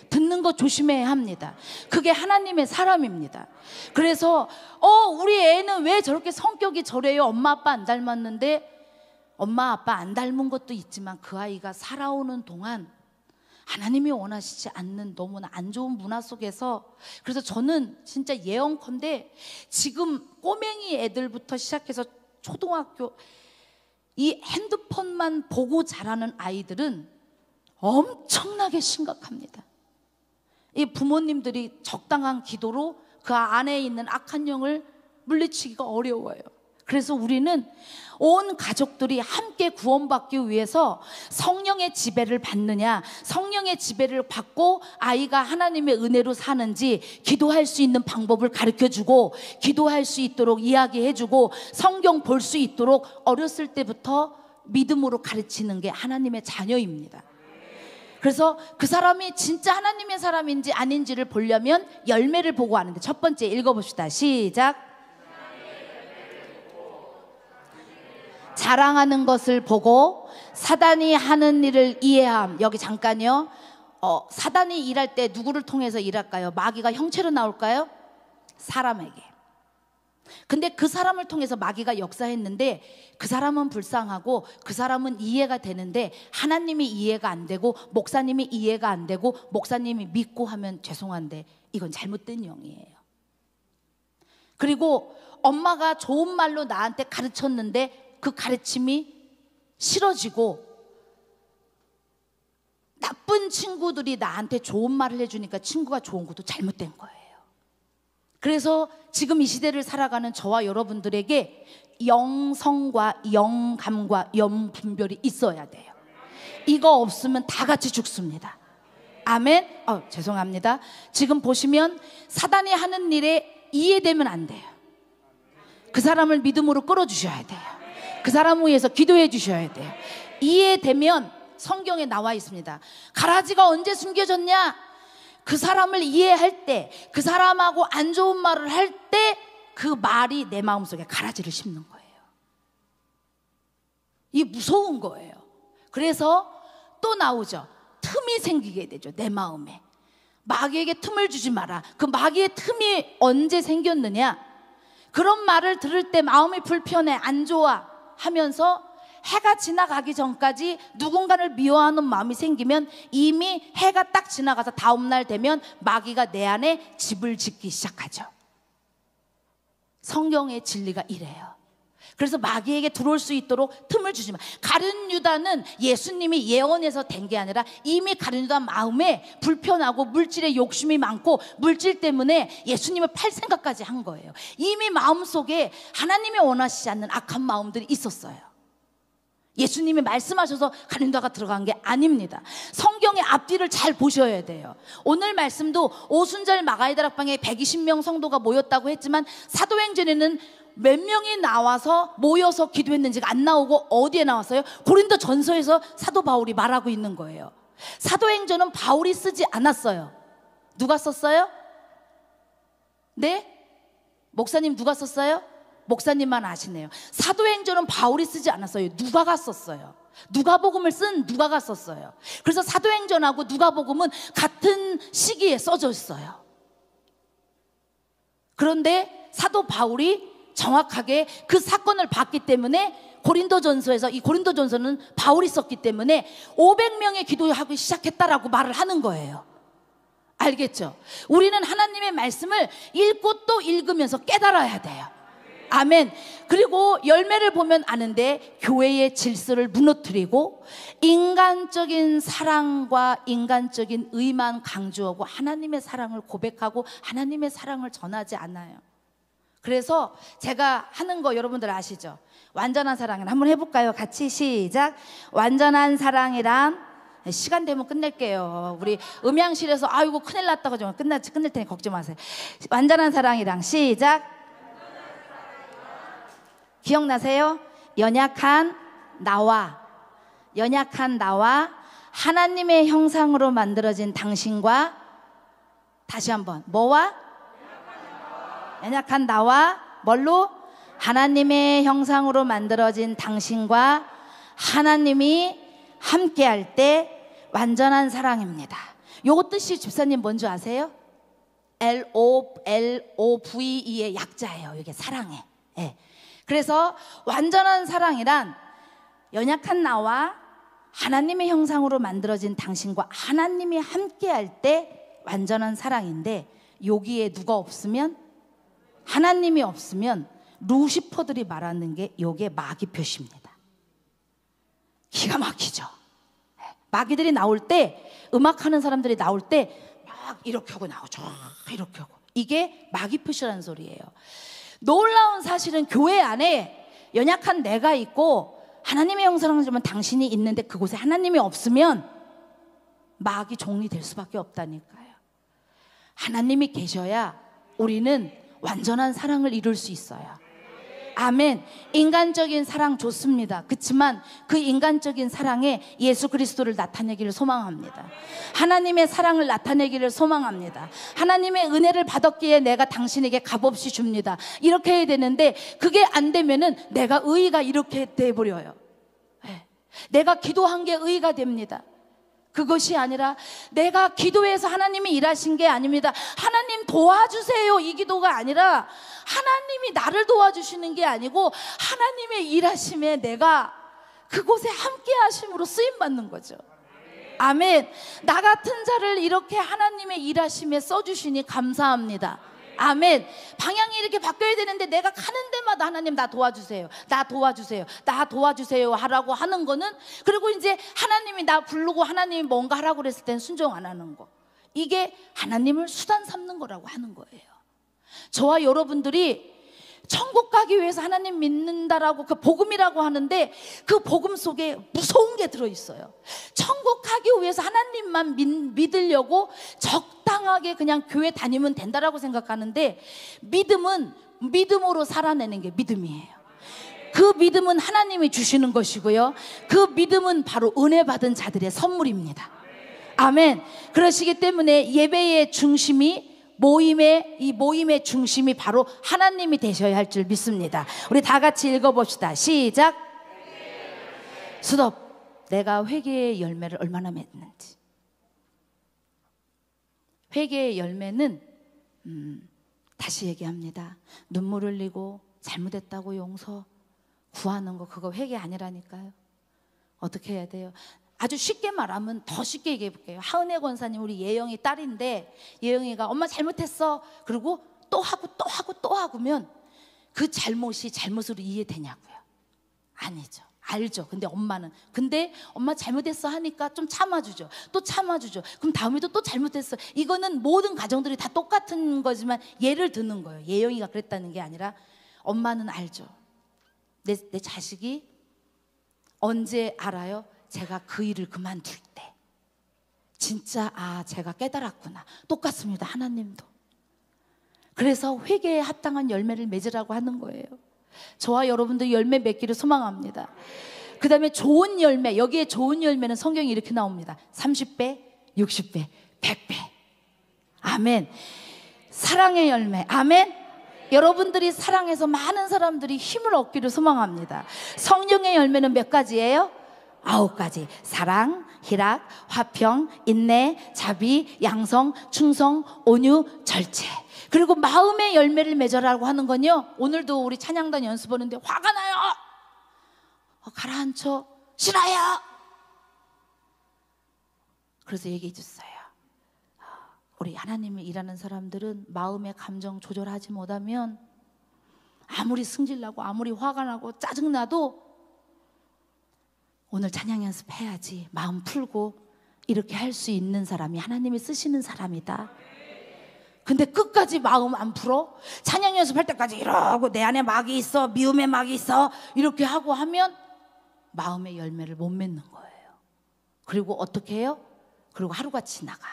듣는 거 조심해야 합니다. 그게 하나님의 사람입니다. 그래서 우리 애는 왜 저렇게 성격이 저래요? 엄마 아빠 안 닮았는데, 엄마 아빠 안 닮은 것도 있지만 그 아이가 살아오는 동안 하나님이 원하시지 않는 너무나 안 좋은 문화 속에서, 그래서 저는 진짜 예언컨대 지금 꼬맹이 애들부터 시작해서 초등학교, 이 핸드폰만 보고 자라는 아이들은 엄청나게 심각합니다. 이 부모님들이 적당한 기도로 그 안에 있는 악한 영을 물리치기가 어려워요. 그래서 우리는 온 가족들이 함께 구원받기 위해서 성령의 지배를 받느냐, 성령의 지배를 받고 아이가 하나님의 은혜로 사는지 기도할 수 있는 방법을 가르쳐주고, 기도할 수 있도록 이야기해주고, 성경 볼 수 있도록 어렸을 때부터 믿음으로 가르치는 게 하나님의 자녀입니다. 그래서 그 사람이 진짜 하나님의 사람인지 아닌지를 보려면 열매를 보고 하는데, 첫 번째 읽어봅시다. 시작. 자랑하는 것을 보고 사단이 하는 일을 이해함. 여기 잠깐요. 사단이 일할 때 누구를 통해서 일할까요? 마귀가 형체로 나올까요? 사람에게. 근데 그 사람을 통해서 마귀가 역사했는데, 그 사람은 불쌍하고 그 사람은 이해가 되는데 하나님이 이해가 안 되고, 목사님이 이해가 안 되고, 목사님이 믿고 하면 죄송한데 이건 잘못된 영이에요. 그리고 엄마가 좋은 말로 나한테 가르쳤는데 그 가르침이 싫어지고, 나쁜 친구들이 나한테 좋은 말을 해주니까 친구가 좋은 것도 잘못된 거예요. 그래서 지금 이 시대를 살아가는 저와 여러분들에게 영성과 영감과 영분별이 있어야 돼요. 이거 없으면 다 같이 죽습니다. 아멘. 죄송합니다. 지금 보시면 사단이 하는 일에 이해되면 안 돼요. 그 사람을 믿음으로 끌어주셔야 돼요. 그 사람을 위해서 기도해 주셔야 돼요. 이해되면 성경에 나와 있습니다. 가라지가 언제 숨겨졌냐? 그 사람을 이해할 때, 그 사람하고 안 좋은 말을 할 때 그 말이 내 마음속에 가라지를 심는 거예요. 이 무서운 거예요. 그래서 또 나오죠. 틈이 생기게 되죠. 내 마음에. 마귀에게 틈을 주지 마라. 그 마귀의 틈이 언제 생겼느냐? 그런 말을 들을 때 마음이 불편해, 안 좋아 하면서 해가 지나가기 전까지 누군가를 미워하는 마음이 생기면, 이미 해가 딱 지나가서 다음날 되면 마귀가 내 안에 집을 짓기 시작하죠. 성경의 진리가 이래요. 그래서 마귀에게 들어올 수 있도록 틈을 주지 마. 가룟 유다는 예수님이 예언해서 된 게 아니라 이미 가룟 유다 마음에 불편하고 물질에 욕심이 많고 물질 때문에 예수님을 팔 생각까지 한 거예요. 이미 마음속에 하나님이 원하시지 않는 악한 마음들이 있었어요. 예수님이 말씀하셔서 가룟 유다가 들어간 게 아닙니다. 성경의 앞뒤를 잘 보셔야 돼요. 오늘 말씀도 오순절 마가의 다락방에 120명 성도가 모였다고 했지만, 사도행전에는 몇 명이 나와서 모여서 기도했는지가 안 나오고 어디에 나왔어요? 고린도 전서에서 사도 바울이 말하고 있는 거예요. 사도행전은 바울이 쓰지 않았어요. 누가 썼어요? 네? 목사님 누가 썼어요? 목사님만 아시네요. 사도행전은 바울이 쓰지 않았어요. 누가가 썼어요. 누가복음을 쓴 누가가 썼어요. 그래서 사도행전하고 누가복음은 같은 시기에 써져 있어요. 그런데 사도 바울이 정확하게 그 사건을 봤기 때문에 고린도전서에서, 이 고린도전서는 바울이 썼기 때문에 500명의 기도하기 시작했다라고 말을 하는 거예요. 알겠죠? 우리는 하나님의 말씀을 읽고 또 읽으면서 깨달아야 돼요. 아멘. 그리고 열매를 보면 아는데, 교회의 질서를 무너뜨리고 인간적인 사랑과 인간적인 의만 강조하고 하나님의 사랑을 고백하고 하나님의 사랑을 전하지 않아요. 그래서 제가 하는 거 여러분들 아시죠? 완전한 사랑이란, 한번 해볼까요? 같이 시작. 완전한 사랑이란, 시간 되면 끝낼게요. 우리 음향실에서 아이고 큰일 났다고 좀 끝낼 테니 걱정 마세요. 완전한 사랑이란, 시작. 기억나세요? 연약한 나와 하나님의 형상으로 만들어진 당신과, 다시 한번, 뭐와? 연약한 나와 뭘로? 하나님의 형상으로 만들어진 당신과 하나님이 함께할 때 완전한 사랑입니다. 요거 뜻이 집사님 뭔지 아세요? LOVE의 약자예요. 이게 사랑해. 네. 그래서 완전한 사랑이란 연약한 나와 하나님의 형상으로 만들어진 당신과 하나님이 함께할 때 완전한 사랑인데, 여기에 누가 없으면, 하나님이 없으면 루시퍼들이 말하는 게 요게 마귀 표시입니다. 기가 막히죠. 마귀들이 나올 때, 음악하는 사람들이 나올 때 막 이렇게 하고 나오죠. 이렇게 하고. 이게 마귀 표시라는 소리예요. 놀라운 사실은 교회 안에 연약한 내가 있고 하나님의 형상을 주면 당신이 있는데, 그곳에 하나님이 없으면 마귀 종이 될 수밖에 없다니까요. 하나님이 계셔야 우리는 완전한 사랑을 이룰 수 있어요. 아멘. 인간적인 사랑 좋습니다. 그렇지만 그 인간적인 사랑에 예수 그리스도를 나타내기를 소망합니다. 하나님의 사랑을 나타내기를 소망합니다. 하나님의 은혜를 받았기에 내가 당신에게 값없이 줍니다. 이렇게 해야 되는데, 그게 안 되면은 내가 의의가 이렇게 돼버려요. 내가 기도한 게 의의가 됩니다. 그것이 아니라 내가 기도해서 하나님이 일하신 게 아닙니다. 하나님 도와주세요, 이 기도가 아니라 하나님이 나를 도와주시는 게 아니고 하나님의 일하심에 내가 그곳에 함께 하심으로 쓰임받는 거죠. 아멘. 나 같은 자를 이렇게 하나님의 일하심에 써주시니 감사합니다. 아멘. 방향이 이렇게 바뀌어야 되는데 내가 가는 데마다 하나님 나 도와주세요, 나 도와주세요, 나 도와주세요 하라고 하는 거는, 그리고 이제 하나님이 나 부르고 하나님이 뭔가 하라고 그랬을 땐 순종 안 하는 거, 이게 하나님을 수단 삼는 거라고 하는 거예요. 저와 여러분들이 천국 가기 위해서 하나님 믿는다라고 그 복음이라고 하는데, 그 복음 속에 무서운 게 들어있어요. 천국 가기 위해서 하나님만 믿으려고 적당하게 그냥 교회 다니면 된다라고 생각하는데, 믿음은 믿음으로 살아내는 게 믿음이에요. 그 믿음은 하나님이 주시는 것이고요, 그 믿음은 바로 은혜 받은 자들의 선물입니다. 아멘. 그러시기 때문에 예배의 중심이, 이 모임의 중심이 바로 하나님이 되셔야 할 줄 믿습니다. 우리 다 같이 읽어봅시다. 시작. 스톱. 내가 회개의 열매를 얼마나 맺는지. 회개의 열매는 다시 얘기합니다. 눈물 흘리고 잘못했다고 용서 구하는 거, 그거 회개 아니라니까요. 어떻게 해야 돼요? 아주 쉽게 말하면, 더 쉽게 얘기해 볼게요. 하은혜 권사님, 우리 예영이 딸인데, 예영이가 엄마 잘못했어, 그리고 또 하고 또 하고 또 하고면 그 잘못이 잘못으로 이해되냐고요? 아니죠. 알죠. 근데 엄마는, 근데 엄마 잘못했어 하니까 좀 참아주죠. 또 참아주죠. 그럼 다음에도 또 잘못했어. 이거는 모든 가정들이 다 똑같은 거지만 예를 드는 거예요. 예영이가 그랬다는 게 아니라, 엄마는 알죠. 내 자식이 언제 알아요? 제가 그 일을 그만둘 때 진짜 제가 깨달았구나. 똑같습니다. 하나님도. 그래서 회개에 합당한 열매를 맺으라고 하는 거예요. 저와 여러분들 열매 맺기를 소망합니다. 그 다음에 좋은 열매, 여기에 좋은 열매는 성경이 이렇게 나옵니다. 30배, 60배, 100배. 아멘. 사랑의 열매. 아멘. 여러분들이 사랑해서 많은 사람들이 힘을 얻기를 소망합니다. 성령의 열매는 몇 가지예요? 9가지. 사랑, 희락, 화평, 인내, 자비, 양성, 충성, 온유, 절제. 그리고 마음의 열매를 맺어라고 하는 건요, 오늘도 우리 찬양단 연습하는데 화가 나요. 가라앉혀. 싫어요. 그래서 얘기해 줬어요. 우리 하나님이 일하는 사람들은 마음의 감정 조절하지 못하면 아무리 승질나고 아무리 화가 나고 짜증나도 오늘 찬양 연습해야지 마음 풀고 이렇게 할 수 있는 사람이 하나님이 쓰시는 사람이다. 근데 끝까지 마음 안 풀어? 찬양 연습할 때까지 이러고 내 안에 막이 있어, 미움의 막이 있어, 이렇게 하고 하면 마음의 열매를 못 맺는 거예요. 그리고 어떻게 해요? 그리고 하루가 지나가.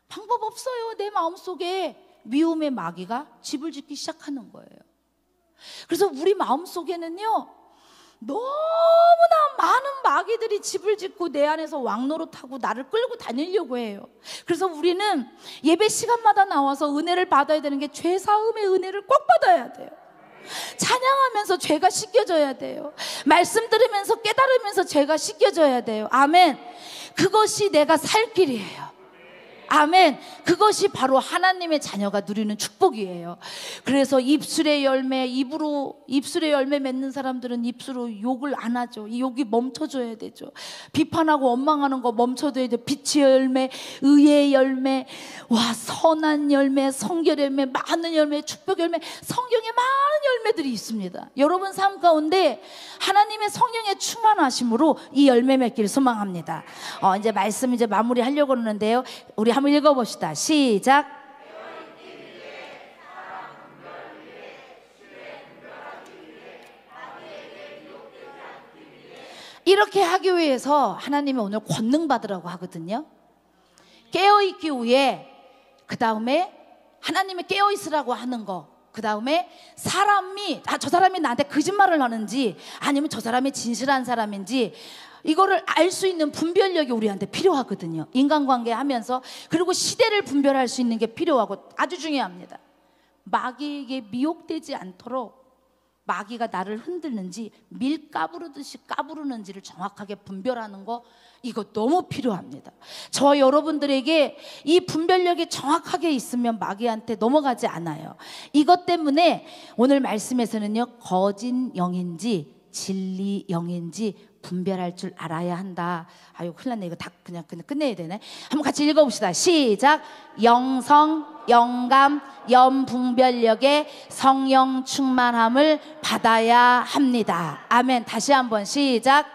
방법 없어요. 내 마음속에 미움의 마귀가 집을 짓기 시작하는 거예요. 그래서 우리 마음속에는요, 너무나 많은 마귀들이 집을 짓고 내 안에서 왕노릇하고 나를 끌고 다니려고 해요. 그래서 우리는 예배 시간마다 나와서 은혜를 받아야 되는 게 죄사함의 은혜를 꼭 받아야 돼요. 찬양하면서 죄가 씻겨져야 돼요. 말씀 들으면서 깨달으면서 죄가 씻겨져야 돼요. 아멘. 그것이 내가 살 길이에요. 아멘. 그것이 바로 하나님의 자녀가 누리는 축복이에요. 그래서 입술의 열매, 입술의 열매 맺는 사람들은 입술로 욕을 안 하죠. 이 욕이 멈춰줘야 되죠. 비판하고 원망하는 거 멈춰줘야 돼요. 빛의 열매, 의의 열매, 와, 선한 열매, 성결 열매, 많은 열매, 축복 열매, 성경에 많은 열매들이 있습니다. 여러분 삶 가운데 하나님의 성령의 충만하심으로 이 열매 맺기를 소망합니다. 이제 말씀 이제 마무리하려고 하는데요, 우리 한번 읽어봅시다. 시작. 이렇게 하기 위해서 하나님이 오늘 권능 받으라고 하거든요. 깨어있기 위해, 그 다음에 하나님이 깨어있으라고 하는 거, 그 다음에 사람이 저 사람이 나한테 거짓말을 하는지 아니면 저 사람이 진실한 사람인지 이거를 알 수 있는 분별력이 우리한테 필요하거든요. 인간관계 하면서. 그리고 시대를 분별할 수 있는 게 필요하고 아주 중요합니다. 마귀에게 미혹되지 않도록 마귀가 나를 흔드는지 밀 까부르듯이 까부르는지를 정확하게 분별하는 거, 이거 너무 필요합니다. 저 여러분들에게 이 분별력이 정확하게 있으면 마귀한테 넘어가지 않아요. 이것 때문에 오늘 말씀에서는요, 거짓 영인지 진리 영인지 분별할 줄 알아야 한다. 아유, 큰일 났네. 이거 다 그냥 끝내야 되네. 한번 같이 읽어봅시다. 시작. 영성, 영감, 염분별력의 성령 충만함을 받아야 합니다. 아멘. 다시 한번 시작.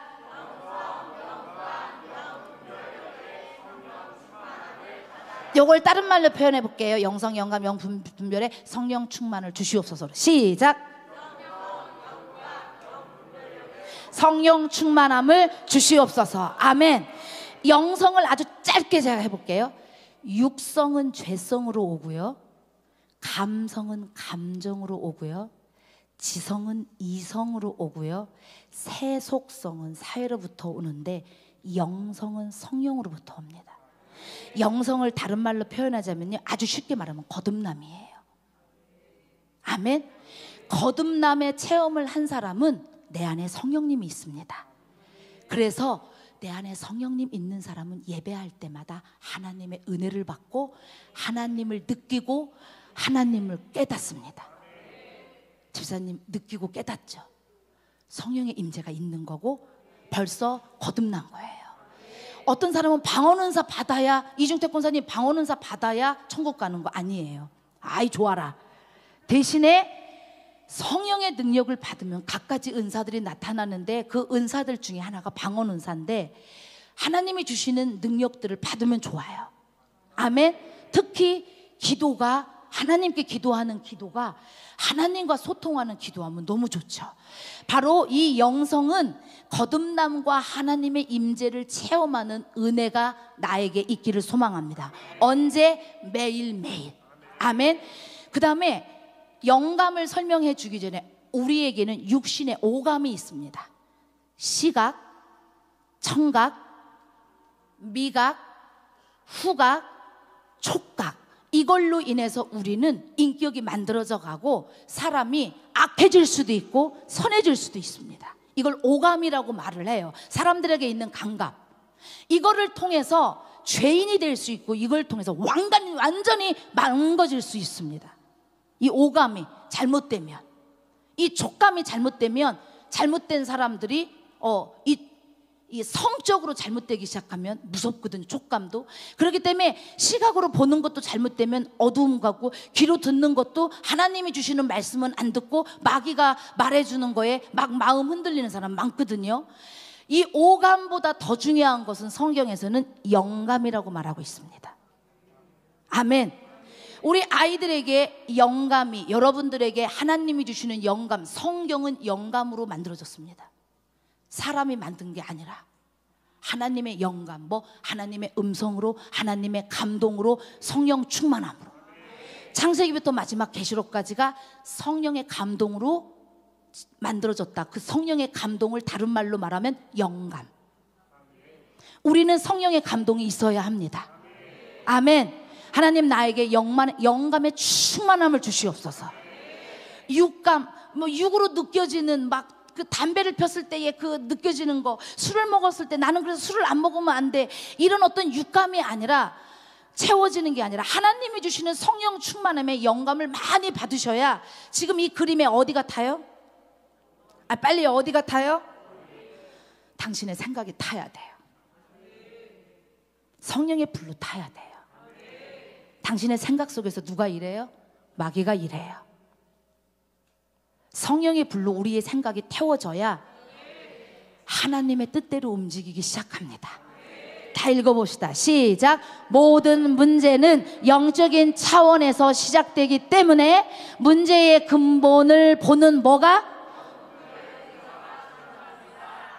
요걸 다른 말로 표현해 볼게요. 영성, 영감, 염분별의 성령 충만을 주시옵소서. 시작. 성령 충만함을 주시옵소서. 아멘. 영성을 아주 짧게 제가 해볼게요. 육성은 죄성으로 오고요, 감성은 감정으로 오고요, 지성은 이성으로 오고요, 세속성은 사회로부터 오는데 영성은 성령으로부터 옵니다. 영성을 다른 말로 표현하자면요, 아주 쉽게 말하면 거듭남이에요. 아멘. 거듭남의 체험을 한 사람은 내 안에 성령님이 있습니다. 그래서 내 안에 성령님 있는 사람은 예배할 때마다 하나님의 은혜를 받고 하나님을 느끼고 하나님을 깨닫습니다. 집사님 느끼고 깨닫죠? 성령의 임재가 있는 거고 벌써 거듭난 거예요. 어떤 사람은 방언은사 받아야, 이중택 권사님 방언은사 받아야 천국 가는 거 아니에요. 아이 좋아라. 대신에 성령의 능력을 받으면 갖가지 은사들이 나타나는데 그 은사들 중에 하나가 방언 은사인데 하나님이 주시는 능력들을 받으면 좋아요. 아멘. 특히 기도가, 하나님께 기도하는 기도가 하나님과 소통하는 기도하면 너무 좋죠. 바로 이 영성은 거듭남과 하나님의 임재를 체험하는 은혜가 나에게 있기를 소망합니다. 언제? 매일매일. 아멘. 그 다음에 영감을 설명해 주기 전에 우리에게는 육신의 오감이 있습니다. 시각, 청각, 미각, 후각, 촉각. 이걸로 인해서 우리는 인격이 만들어져 가고 사람이 악해질 수도 있고 선해질 수도 있습니다. 이걸 오감이라고 말을 해요. 사람들에게 있는 감각. 이거를 통해서 죄인이 될 수 있고 이걸 통해서 완전히 망가질 수 있습니다. 이 오감이 잘못되면, 이 촉감이 잘못되면, 잘못된 사람들이 이 성적으로 잘못되기 시작하면 무섭거든, 촉감도. 그렇기 때문에 시각으로 보는 것도 잘못되면 어두움 가고, 귀로 듣는 것도 하나님이 주시는 말씀은 안 듣고 마귀가 말해주는 거에 막 마음 흔들리는 사람 많거든요. 이 오감보다 더 중요한 것은 성경에서는 영감이라고 말하고 있습니다. 아멘. 우리 아이들에게 영감이, 여러분들에게 하나님이 주시는 영감, 성경은 영감으로 만들어졌습니다. 사람이 만든 게 아니라 하나님의 영감, 하나님의 음성으로, 하나님의 감동으로, 성령 충만함으로. 창세기부터 마지막 계시록까지가 성령의 감동으로 만들어졌다. 그 성령의 감동을 다른 말로 말하면 영감. 우리는 성령의 감동이 있어야 합니다. 아멘. 하나님 나에게 영감의 충만함을 주시옵소서. 육감, 육으로 느껴지는 그 담배를 폈을 때에 그 느껴지는 거, 술을 먹었을 때 나는 그래서 술을 안 먹으면 안 돼, 이런 어떤 육감이 아니라, 채워지는 게 아니라 하나님이 주시는 성령 충만함의 영감을 많이 받으셔야. 지금 이 그림에 어디 같아요? 빨리 어디 같아요? 당신의 생각이 타야 돼요. 성령의 불로 타야 돼요. 당신의 생각 속에서 누가 일해요? 마귀가 일해요. 성령의 불로 우리의 생각이 태워져야 하나님의 뜻대로 움직이기 시작합니다. 다 읽어봅시다. 시작. 모든 문제는 영적인 차원에서 시작되기 때문에 문제의 근본을 보는 뭐가?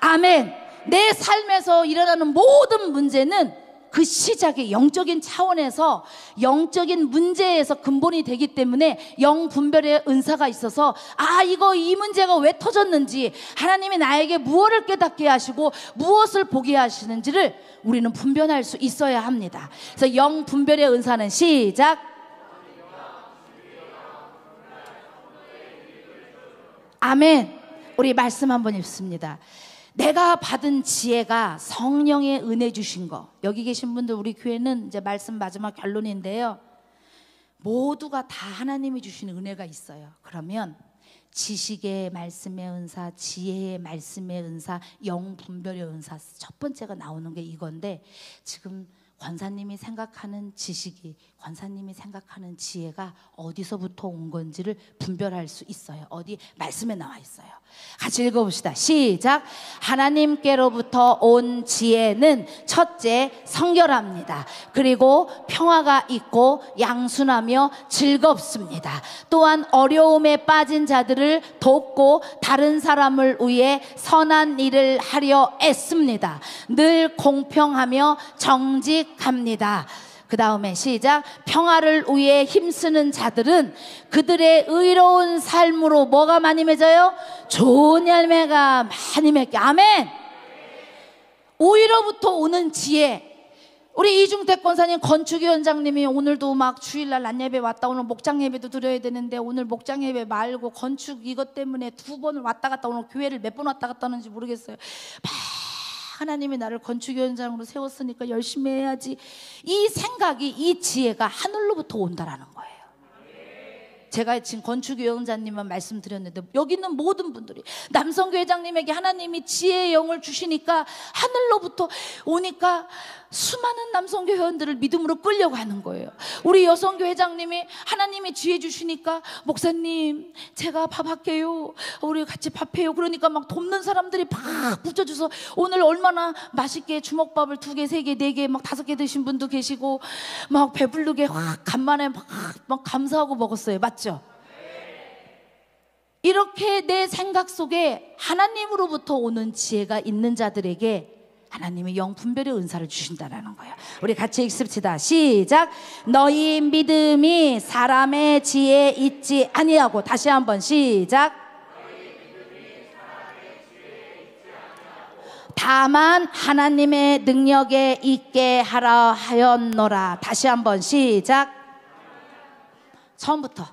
아멘. 내 삶에서 일어나는 모든 문제는 그 시작이 영적인 차원에서, 영적인 문제에서 근본이 되기 때문에 영분별의 은사가 있어서, 이 문제가 왜 터졌는지, 하나님이 나에게 무엇을 깨닫게 하시고 무엇을 보게 하시는지를 우리는 분별할 수 있어야 합니다. 그래서 영분별의 은사는 시작. 아멘. 우리 말씀 한번 읽습니다. 내가 받은 지혜가 성령의 은혜 주신 거. 여기 계신 분들, 우리 교회는 이제 말씀 마지막 결론인데요, 모두가 다 하나님이 주시는 은혜가 있어요. 그러면 지식의 말씀의 은사, 지혜의 말씀의 은사, 영분별의 은사, 첫 번째가 나오는 게 이건데, 지금 권사님이 생각하는 지식이, 권사님이 생각하는 지혜가 어디서부터 온 건지를 분별할 수 있어요. 어디? 말씀에 나와 있어요. 같이 읽어봅시다. 시작. 하나님께로부터 온 지혜는 첫째 성결합니다. 그리고 평화가 있고 양순하며 즐겁습니다. 또한 어려움에 빠진 자들을 돕고 다른 사람을 위해 선한 일을 하려 애씁니다. 늘 공평하며 정직합니다. 그 다음에 시작. 평화를 위해 힘쓰는 자들은 그들의 의로운 삶으로 뭐가 많이 맺어요? 좋은 열매가 많이 맺게. 아멘. 오히려부터 오는 지혜. 우리 이중택 권사님, 건축위원장님이 오늘도 막 주일날 낮예배 왔다, 오늘 목장 예배도 드려야 되는데 오늘 목장 예배 말고 건축 이것 때문에 2번을 왔다 갔다, 오늘 교회를 몇 번 왔다 갔다 하는지 모르겠어요. 하나님이 나를 건축위원장으로 세웠으니까 열심히 해야지. 이 생각이, 이 지혜가 하늘로부터 온다라는 거예요. 제가 지금 건축위원장님만 말씀드렸는데, 여기 있는 모든 분들이, 남성교회장님에게 하나님이 지혜의 영을 주시니까 하늘로부터 오니까 수많은 남성교회원들을 믿음으로 끌려가는 거예요. 우리 여성교회장님이 하나님이 지혜 주시니까, 목사님 제가 밥할게요, 우리 같이 밥해요. 그러니까 막 돕는 사람들이 막 붙여줘서 오늘 얼마나 맛있게 주먹밥을 2개, 3개, 4개, 막 5개 드신 분도 계시고, 막 배부르게 확 간만에 막 감사하고 먹었어요. 맞죠? 이렇게 내 생각 속에 하나님으로부터 오는 지혜가 있는 자들에게 하나님이 영분별의 은사를 주신다는 거예요. 우리 같이 읽읍시다. 시작. 너희 믿음이 사람의 지혜에 있지 아니하고. 다시 한번 시작. 다만 하나님의 능력에 있게 하라 하였노라. 다시 한번 시작. 처음부터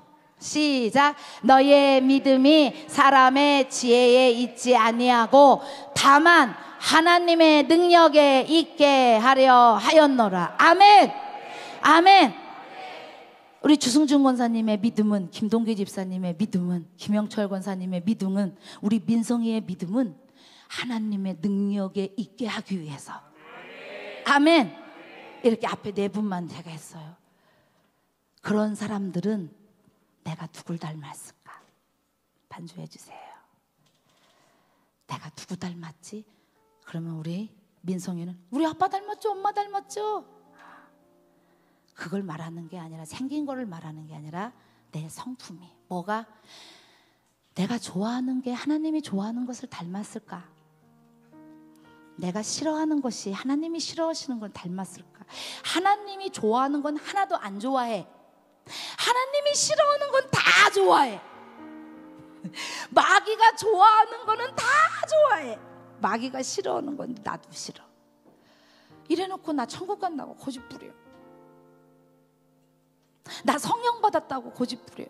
시작. 너의 믿음이 사람의 지혜에 있지 아니하고 다만 하나님의 능력에 있게 하려 하였노라. 아멘. 아멘. 우리 주승준 권사님의 믿음은, 김동기 집사님의 믿음은, 김영철 권사님의 믿음은, 우리 민성이의 믿음은 하나님의 능력에 있게 하기 위해서. 아멘. 이렇게 앞에 네 분만 제가 했어요. 그런 사람들은 내가 누굴 닮았을까? 반주해 주세요. 내가 누구 닮았지? 그러면 우리 민성이는 우리 아빠 닮았죠? 엄마 닮았죠? 그걸 말하는 게 아니라, 생긴 거를 말하는 게 아니라 내 성품이, 뭐가 내가 좋아하는 게 하나님이 좋아하는 것을 닮았을까? 내가 싫어하는 것이 하나님이 싫어하시는 걸 닮았을까? 하나님이 좋아하는 건 하나도 안 좋아해. 하나님이 싫어하는 건 다 좋아해. 마귀가 좋아하는 거는 다 좋아해. 마귀가 싫어하는 건 나도 싫어. 이래놓고 나 천국 간다고 고집 부려. 나 성령 받았다고 고집 부려.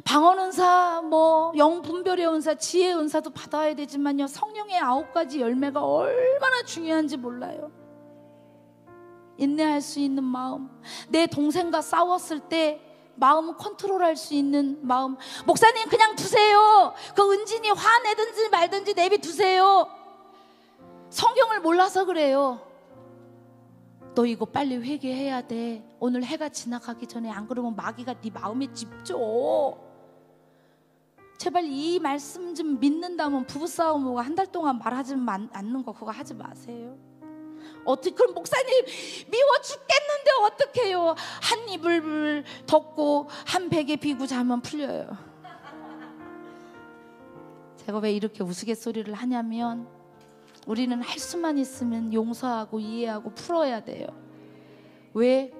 방언 은사, 뭐 영분별의 은사, 지혜 은사도 받아야 되지만요, 성령의 9가지 열매가 얼마나 중요한지 몰라요. 인내할 수 있는 마음, 내 동생과 싸웠을 때 마음 컨트롤할 수 있는 마음. 목사님 그냥 두세요. 그 은진이 화내든지 말든지 내비두세요. 성경을 몰라서 그래요. 너 이거 빨리 회개해야 돼. 오늘 해가 지나가기 전에, 안 그러면 마귀가 네 마음에 집죠. 제발 이 말씀 좀 믿는다면 부부싸움 오고 한 달 동안 말하지 않는 거 그거 하지 마세요. 어떻게, 그럼 목사님 미워 죽겠는데 어떡해요? 한 이불 덮고 한 베개 비고 자면 풀려요. 제가 왜 이렇게 우스갯소리를 하냐면, 우리는 할 수만 있으면 용서하고 이해하고 풀어야 돼요. 왜?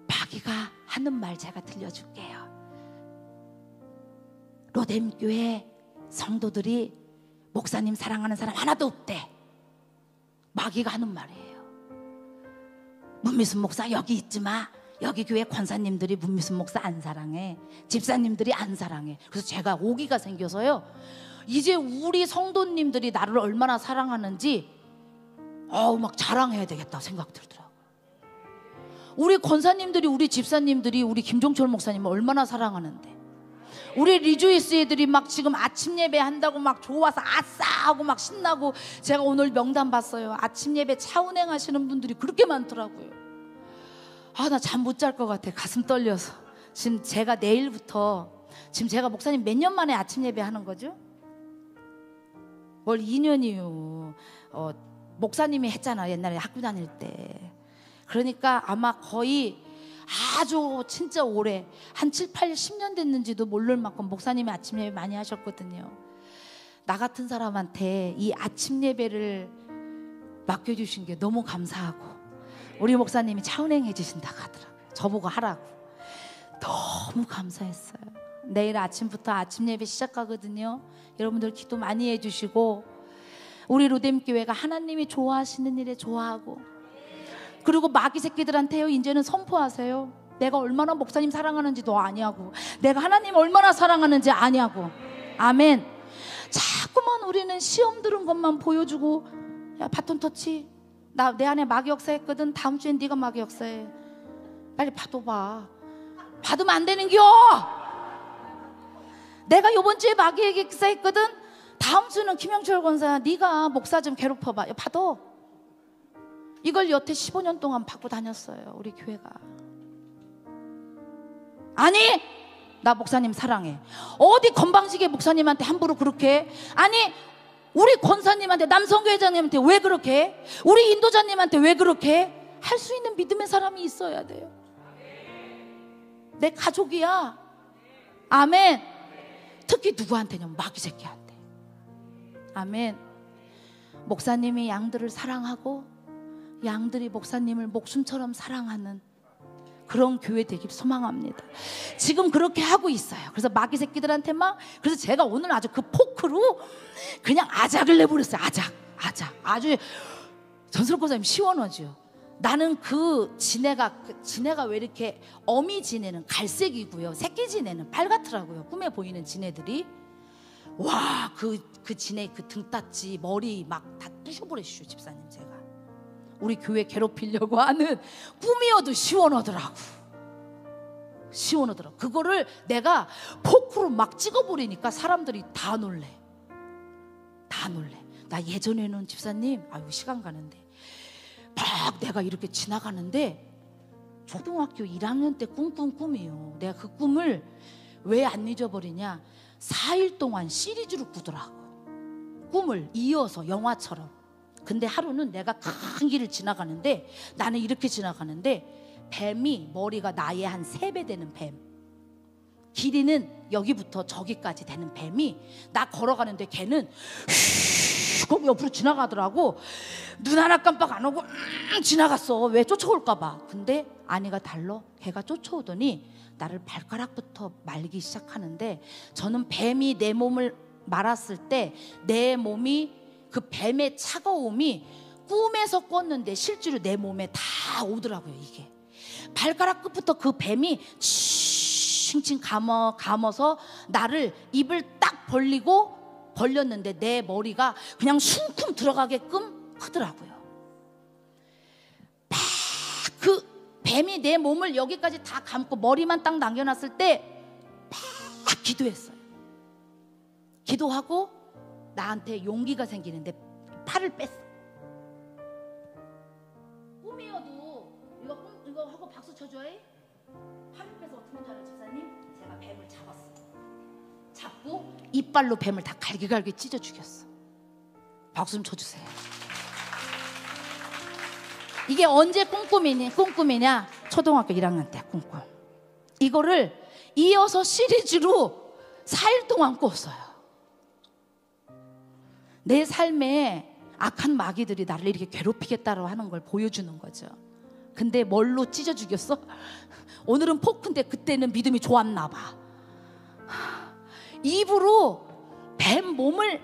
마귀가 하는 말 제가 들려줄게요. 로뎀교회 성도들이 목사님 사랑하는 사람 하나도 없대. 마귀가 하는 말이에요. 문미순 목사 여기 있지 마. 여기 교회 권사님들이 문미순 목사 안 사랑해. 집사님들이 안 사랑해. 그래서 제가 오기가 생겨서요, 이제 우리 성도님들이 나를 얼마나 사랑하는지 막 자랑해야 되겠다 생각 들더라고요. 우리 권사님들이, 우리 집사님들이 우리 김종철 목사님을 얼마나 사랑하는데, 우리 리조이스 애들이 막 지금 아침 예배 한다고 막 좋아서 아싸 하고 막 신나고, 제가 오늘 명단 봤어요. 아침 예배 차운행 하시는 분들이 그렇게 많더라고요. 나 잠 못 잘 것 같아. 가슴 떨려서. 지금 제가 내일부터, 지금 제가 목사님 몇 년 만에 아침 예배 하는 거죠? 월 2년이요. 목사님이 했잖아, 옛날에 학교 다닐 때. 그러니까 아마 거의 아주 진짜 오래, 한 7, 8, 10년 됐는지도 모를 만큼 목사님이 아침 예배 많이 하셨거든요. 나 같은 사람한테 이 아침 예배를 맡겨주신 게 너무 감사하고, 우리 목사님이 차은행 해주신다고 하더라고요. 저보고 하라고. 너무 감사했어요. 내일 아침부터 아침 예배 시작하거든요. 여러분들 기도 많이 해주시고, 우리 로뎀교회가 하나님이 좋아하시는 일에 좋아하고, 그리고 마귀 새끼들한테요, 이제는 선포하세요. 내가 얼마나 목사님 사랑하는지 너 아냐고. 내가 하나님 얼마나 사랑하는지 아냐고. 아멘. 자꾸만 우리는 시험 들은 것만 보여주고, 야 바톤 터치, 나 내 안에 마귀 역사했거든. 다음 주엔 네가 마귀 역사해. 빨리 받아봐. 받으면 안 되는겨. 내가 요번 주에 마귀에게 역사했거든. 다음 주는 김영철 권사 네가 목사 좀 괴롭혀봐. 야, 받아. 이걸 여태 15년 동안 받고 다녔어요, 우리 교회가. 아니, 나 목사님 사랑해. 어디 건방지게 목사님한테 함부로 그렇게 해? 아니, 우리 권사님한테, 남성교회장님한테 왜 그렇게 해? 우리 인도자님한테 왜 그렇게 해? 할 수 있는 믿음의 사람이 있어야 돼요. 내 가족이야. 아멘. 특히 누구한테냐면 마귀 새끼한테. 아멘. 목사님이 양들을 사랑하고 양들이 목사님을 목숨처럼 사랑하는 그런 교회 되길 소망합니다. 지금 그렇게 하고 있어요. 그래서 마귀 새끼들한테 막, 그래서 제가 오늘 아주 그 포크로 그냥 아작을 내버렸어요. 아작. 아주 전설권 사님 시원하죠. 나는 그 지네가 왜 이렇게 어미 지네는 갈색이고요, 새끼 지네는 빨갛더라고요. 꿈에 보이는 지네들이. 와, 그 지네 그 등딱지 머리 막 다 부셔버리시오 집사님. 제가 우리 교회 괴롭히려고 하는 꿈이어도 시원하더라고. 시원하더라고. 그거를 내가 포크로 막 찍어버리니까 사람들이 다 놀래. 다 놀래. 나 예전에는 집사님, 아유 시간 가는데 막 내가 이렇게 지나가는데 초등학교 1학년 때 꿈꾼 꿈이에요. 내가 그 꿈을 왜 안 잊어버리냐, 4일 동안 시리즈로 꾸더라고. 꿈을 이어서 영화처럼. 근데 하루는 내가 큰 길을 지나가는데, 나는 이렇게 지나가는데 뱀이 머리가 나의 한 3배 되는 뱀, 길이는 여기부터 저기까지 되는 뱀이 나 걸어가는데 걔는 거기 옆으로 지나가더라고. 눈 하나 깜빡 안 하고 지나갔어. 왜? 쫓아올까봐. 근데 아니가 달러. 걔가 쫓아오더니 나를 발가락부터 말기 시작하는데, 저는 뱀이 내 몸을 말았을 때 내 몸이 그 뱀의 차가움이 꿈에서 꿨는데 실제로 내 몸에 다 오더라고요. 이게 발가락 끝부터 그 뱀이 칭칭 감아서 나를 입을 딱 벌렸는데 내 머리가 그냥 숭쿵 들어가게끔 하더라고요. 막 그 뱀이 내 몸을 여기까지 다 감고 머리만 딱 남겨놨을 때 막 기도했어요. 기도하고 나한테 용기가 생기는데 팔을 뺐어. 꿈이어도 이거 하고 박수 쳐줘야 해. 팔을 빼서 어떻게 하는 줄 알아요 집사님? 제가 뱀을 잡았어요. 잡고 이빨로 뱀을 다 갈기갈기 찢어 죽였어. 박수 좀 쳐주세요. 이게 언제 꿈꾸미냐? 초등학교 1학년 때 꿈꿈. 이거를 이어서 시리즈로 4일 동안 꿨어요. 내 삶에 악한 마귀들이 나를 이렇게 괴롭히겠다고 하는 걸 보여주는 거죠. 근데 뭘로 찢어 죽였어? 오늘은 포크인데 그때는 믿음이 좋았나 봐. 입으로 뱀 몸을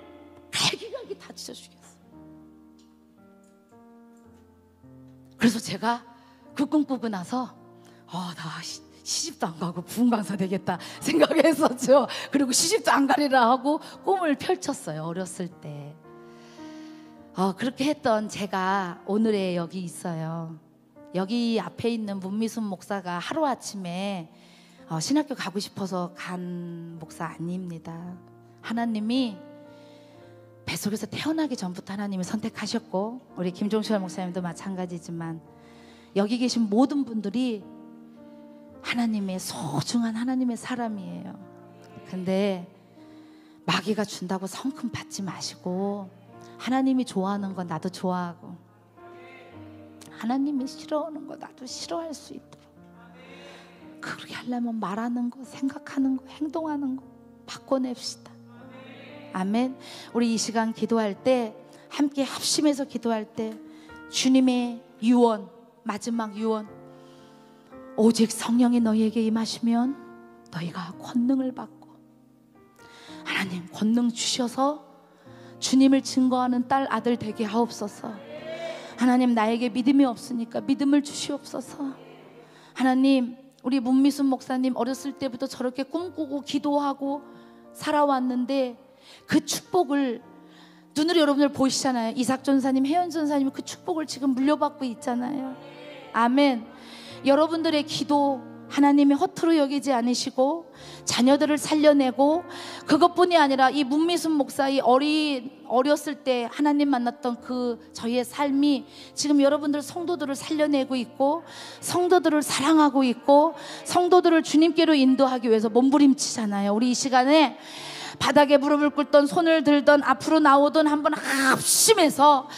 갈기갈기 다 찢어 죽였어. 그래서 제가 그 꿈 꾸고 나서 나 시집도 안 가고 부흥강사 되겠다 생각했었죠. 그리고 시집도 안 가리라 하고 꿈을 펼쳤어요. 어렸을 때. 그렇게 했던 제가 오늘에 여기 있어요. 여기 앞에 있는 문미순 목사가 하루아침에 신학교 가고 싶어서 간 목사 아닙니다. 하나님이 뱃속에서 태어나기 전부터 하나님이 선택하셨고, 우리 김종철 목사님도 마찬가지지만 여기 계신 모든 분들이 하나님의 소중한 하나님의 사람이에요. 근데 마귀가 준다고 성큼 받지 마시고, 하나님이 좋아하는 건 나도 좋아하고, 하나님이 싫어하는 거 나도 싫어할 수 있도록, 그렇게 하려면 말하는 거, 생각하는 거, 행동하는 거 바꿔냅시다. 아멘. 우리 이 시간 기도할 때, 함께 합심해서 기도할 때, 주님의 유언, 마지막 유언, 오직 성령이 너희에게 임하시면 너희가 권능을 받고, 하나님 권능 주셔서 주님을 증거하는 딸 아들 되게 하옵소서. 하나님, 나에게 믿음이 없으니까 믿음을 주시옵소서. 하나님, 우리 문미순 목사님 어렸을 때부터 저렇게 꿈꾸고 기도하고 살아왔는데 그 축복을 눈으로 여러분들 보시잖아요. 이삭 전사님, 혜연 전사님 그 축복을 지금 물려받고 있잖아요. 아멘. 여러분들의 기도 하나님이 허투루 여기지 않으시고 자녀들을 살려내고, 그것뿐이 아니라 이 문미순 목사의 어렸을 때 하나님 만났던 그 저희의 삶이 지금 여러분들 성도들을 살려내고 있고, 성도들을 사랑하고 있고, 성도들을 주님께로 인도하기 위해서 몸부림치잖아요. 우리 이 시간에 바닥에 무릎을 꿇던, 손을 들던, 앞으로 나오던 한번 합심해서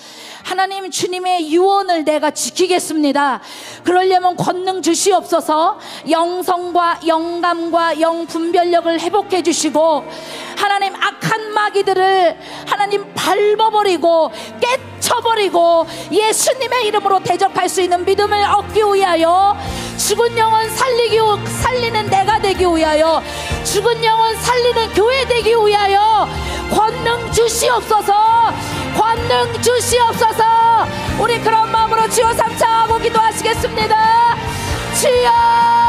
하나님 주님의 유언을 내가 지키겠습니다. 그러려면 권능 주시옵소서. 영성과 영감과 영분별력을 회복해 주시고, 하나님 악한 마귀들을 하나님 밟아버리고 깨쳐버리고 예수님의 이름으로 대적할 수 있는 믿음을 얻기 위하여, 죽은 영혼 살리는 내가 되기 위하여, 죽은 영혼 살리는 교회 되기 위하여 권능 주시옵소서. 권능 주시옵소서. 우리 그런 마음으로 주여 삼창하고 기도하시겠습니다. 주여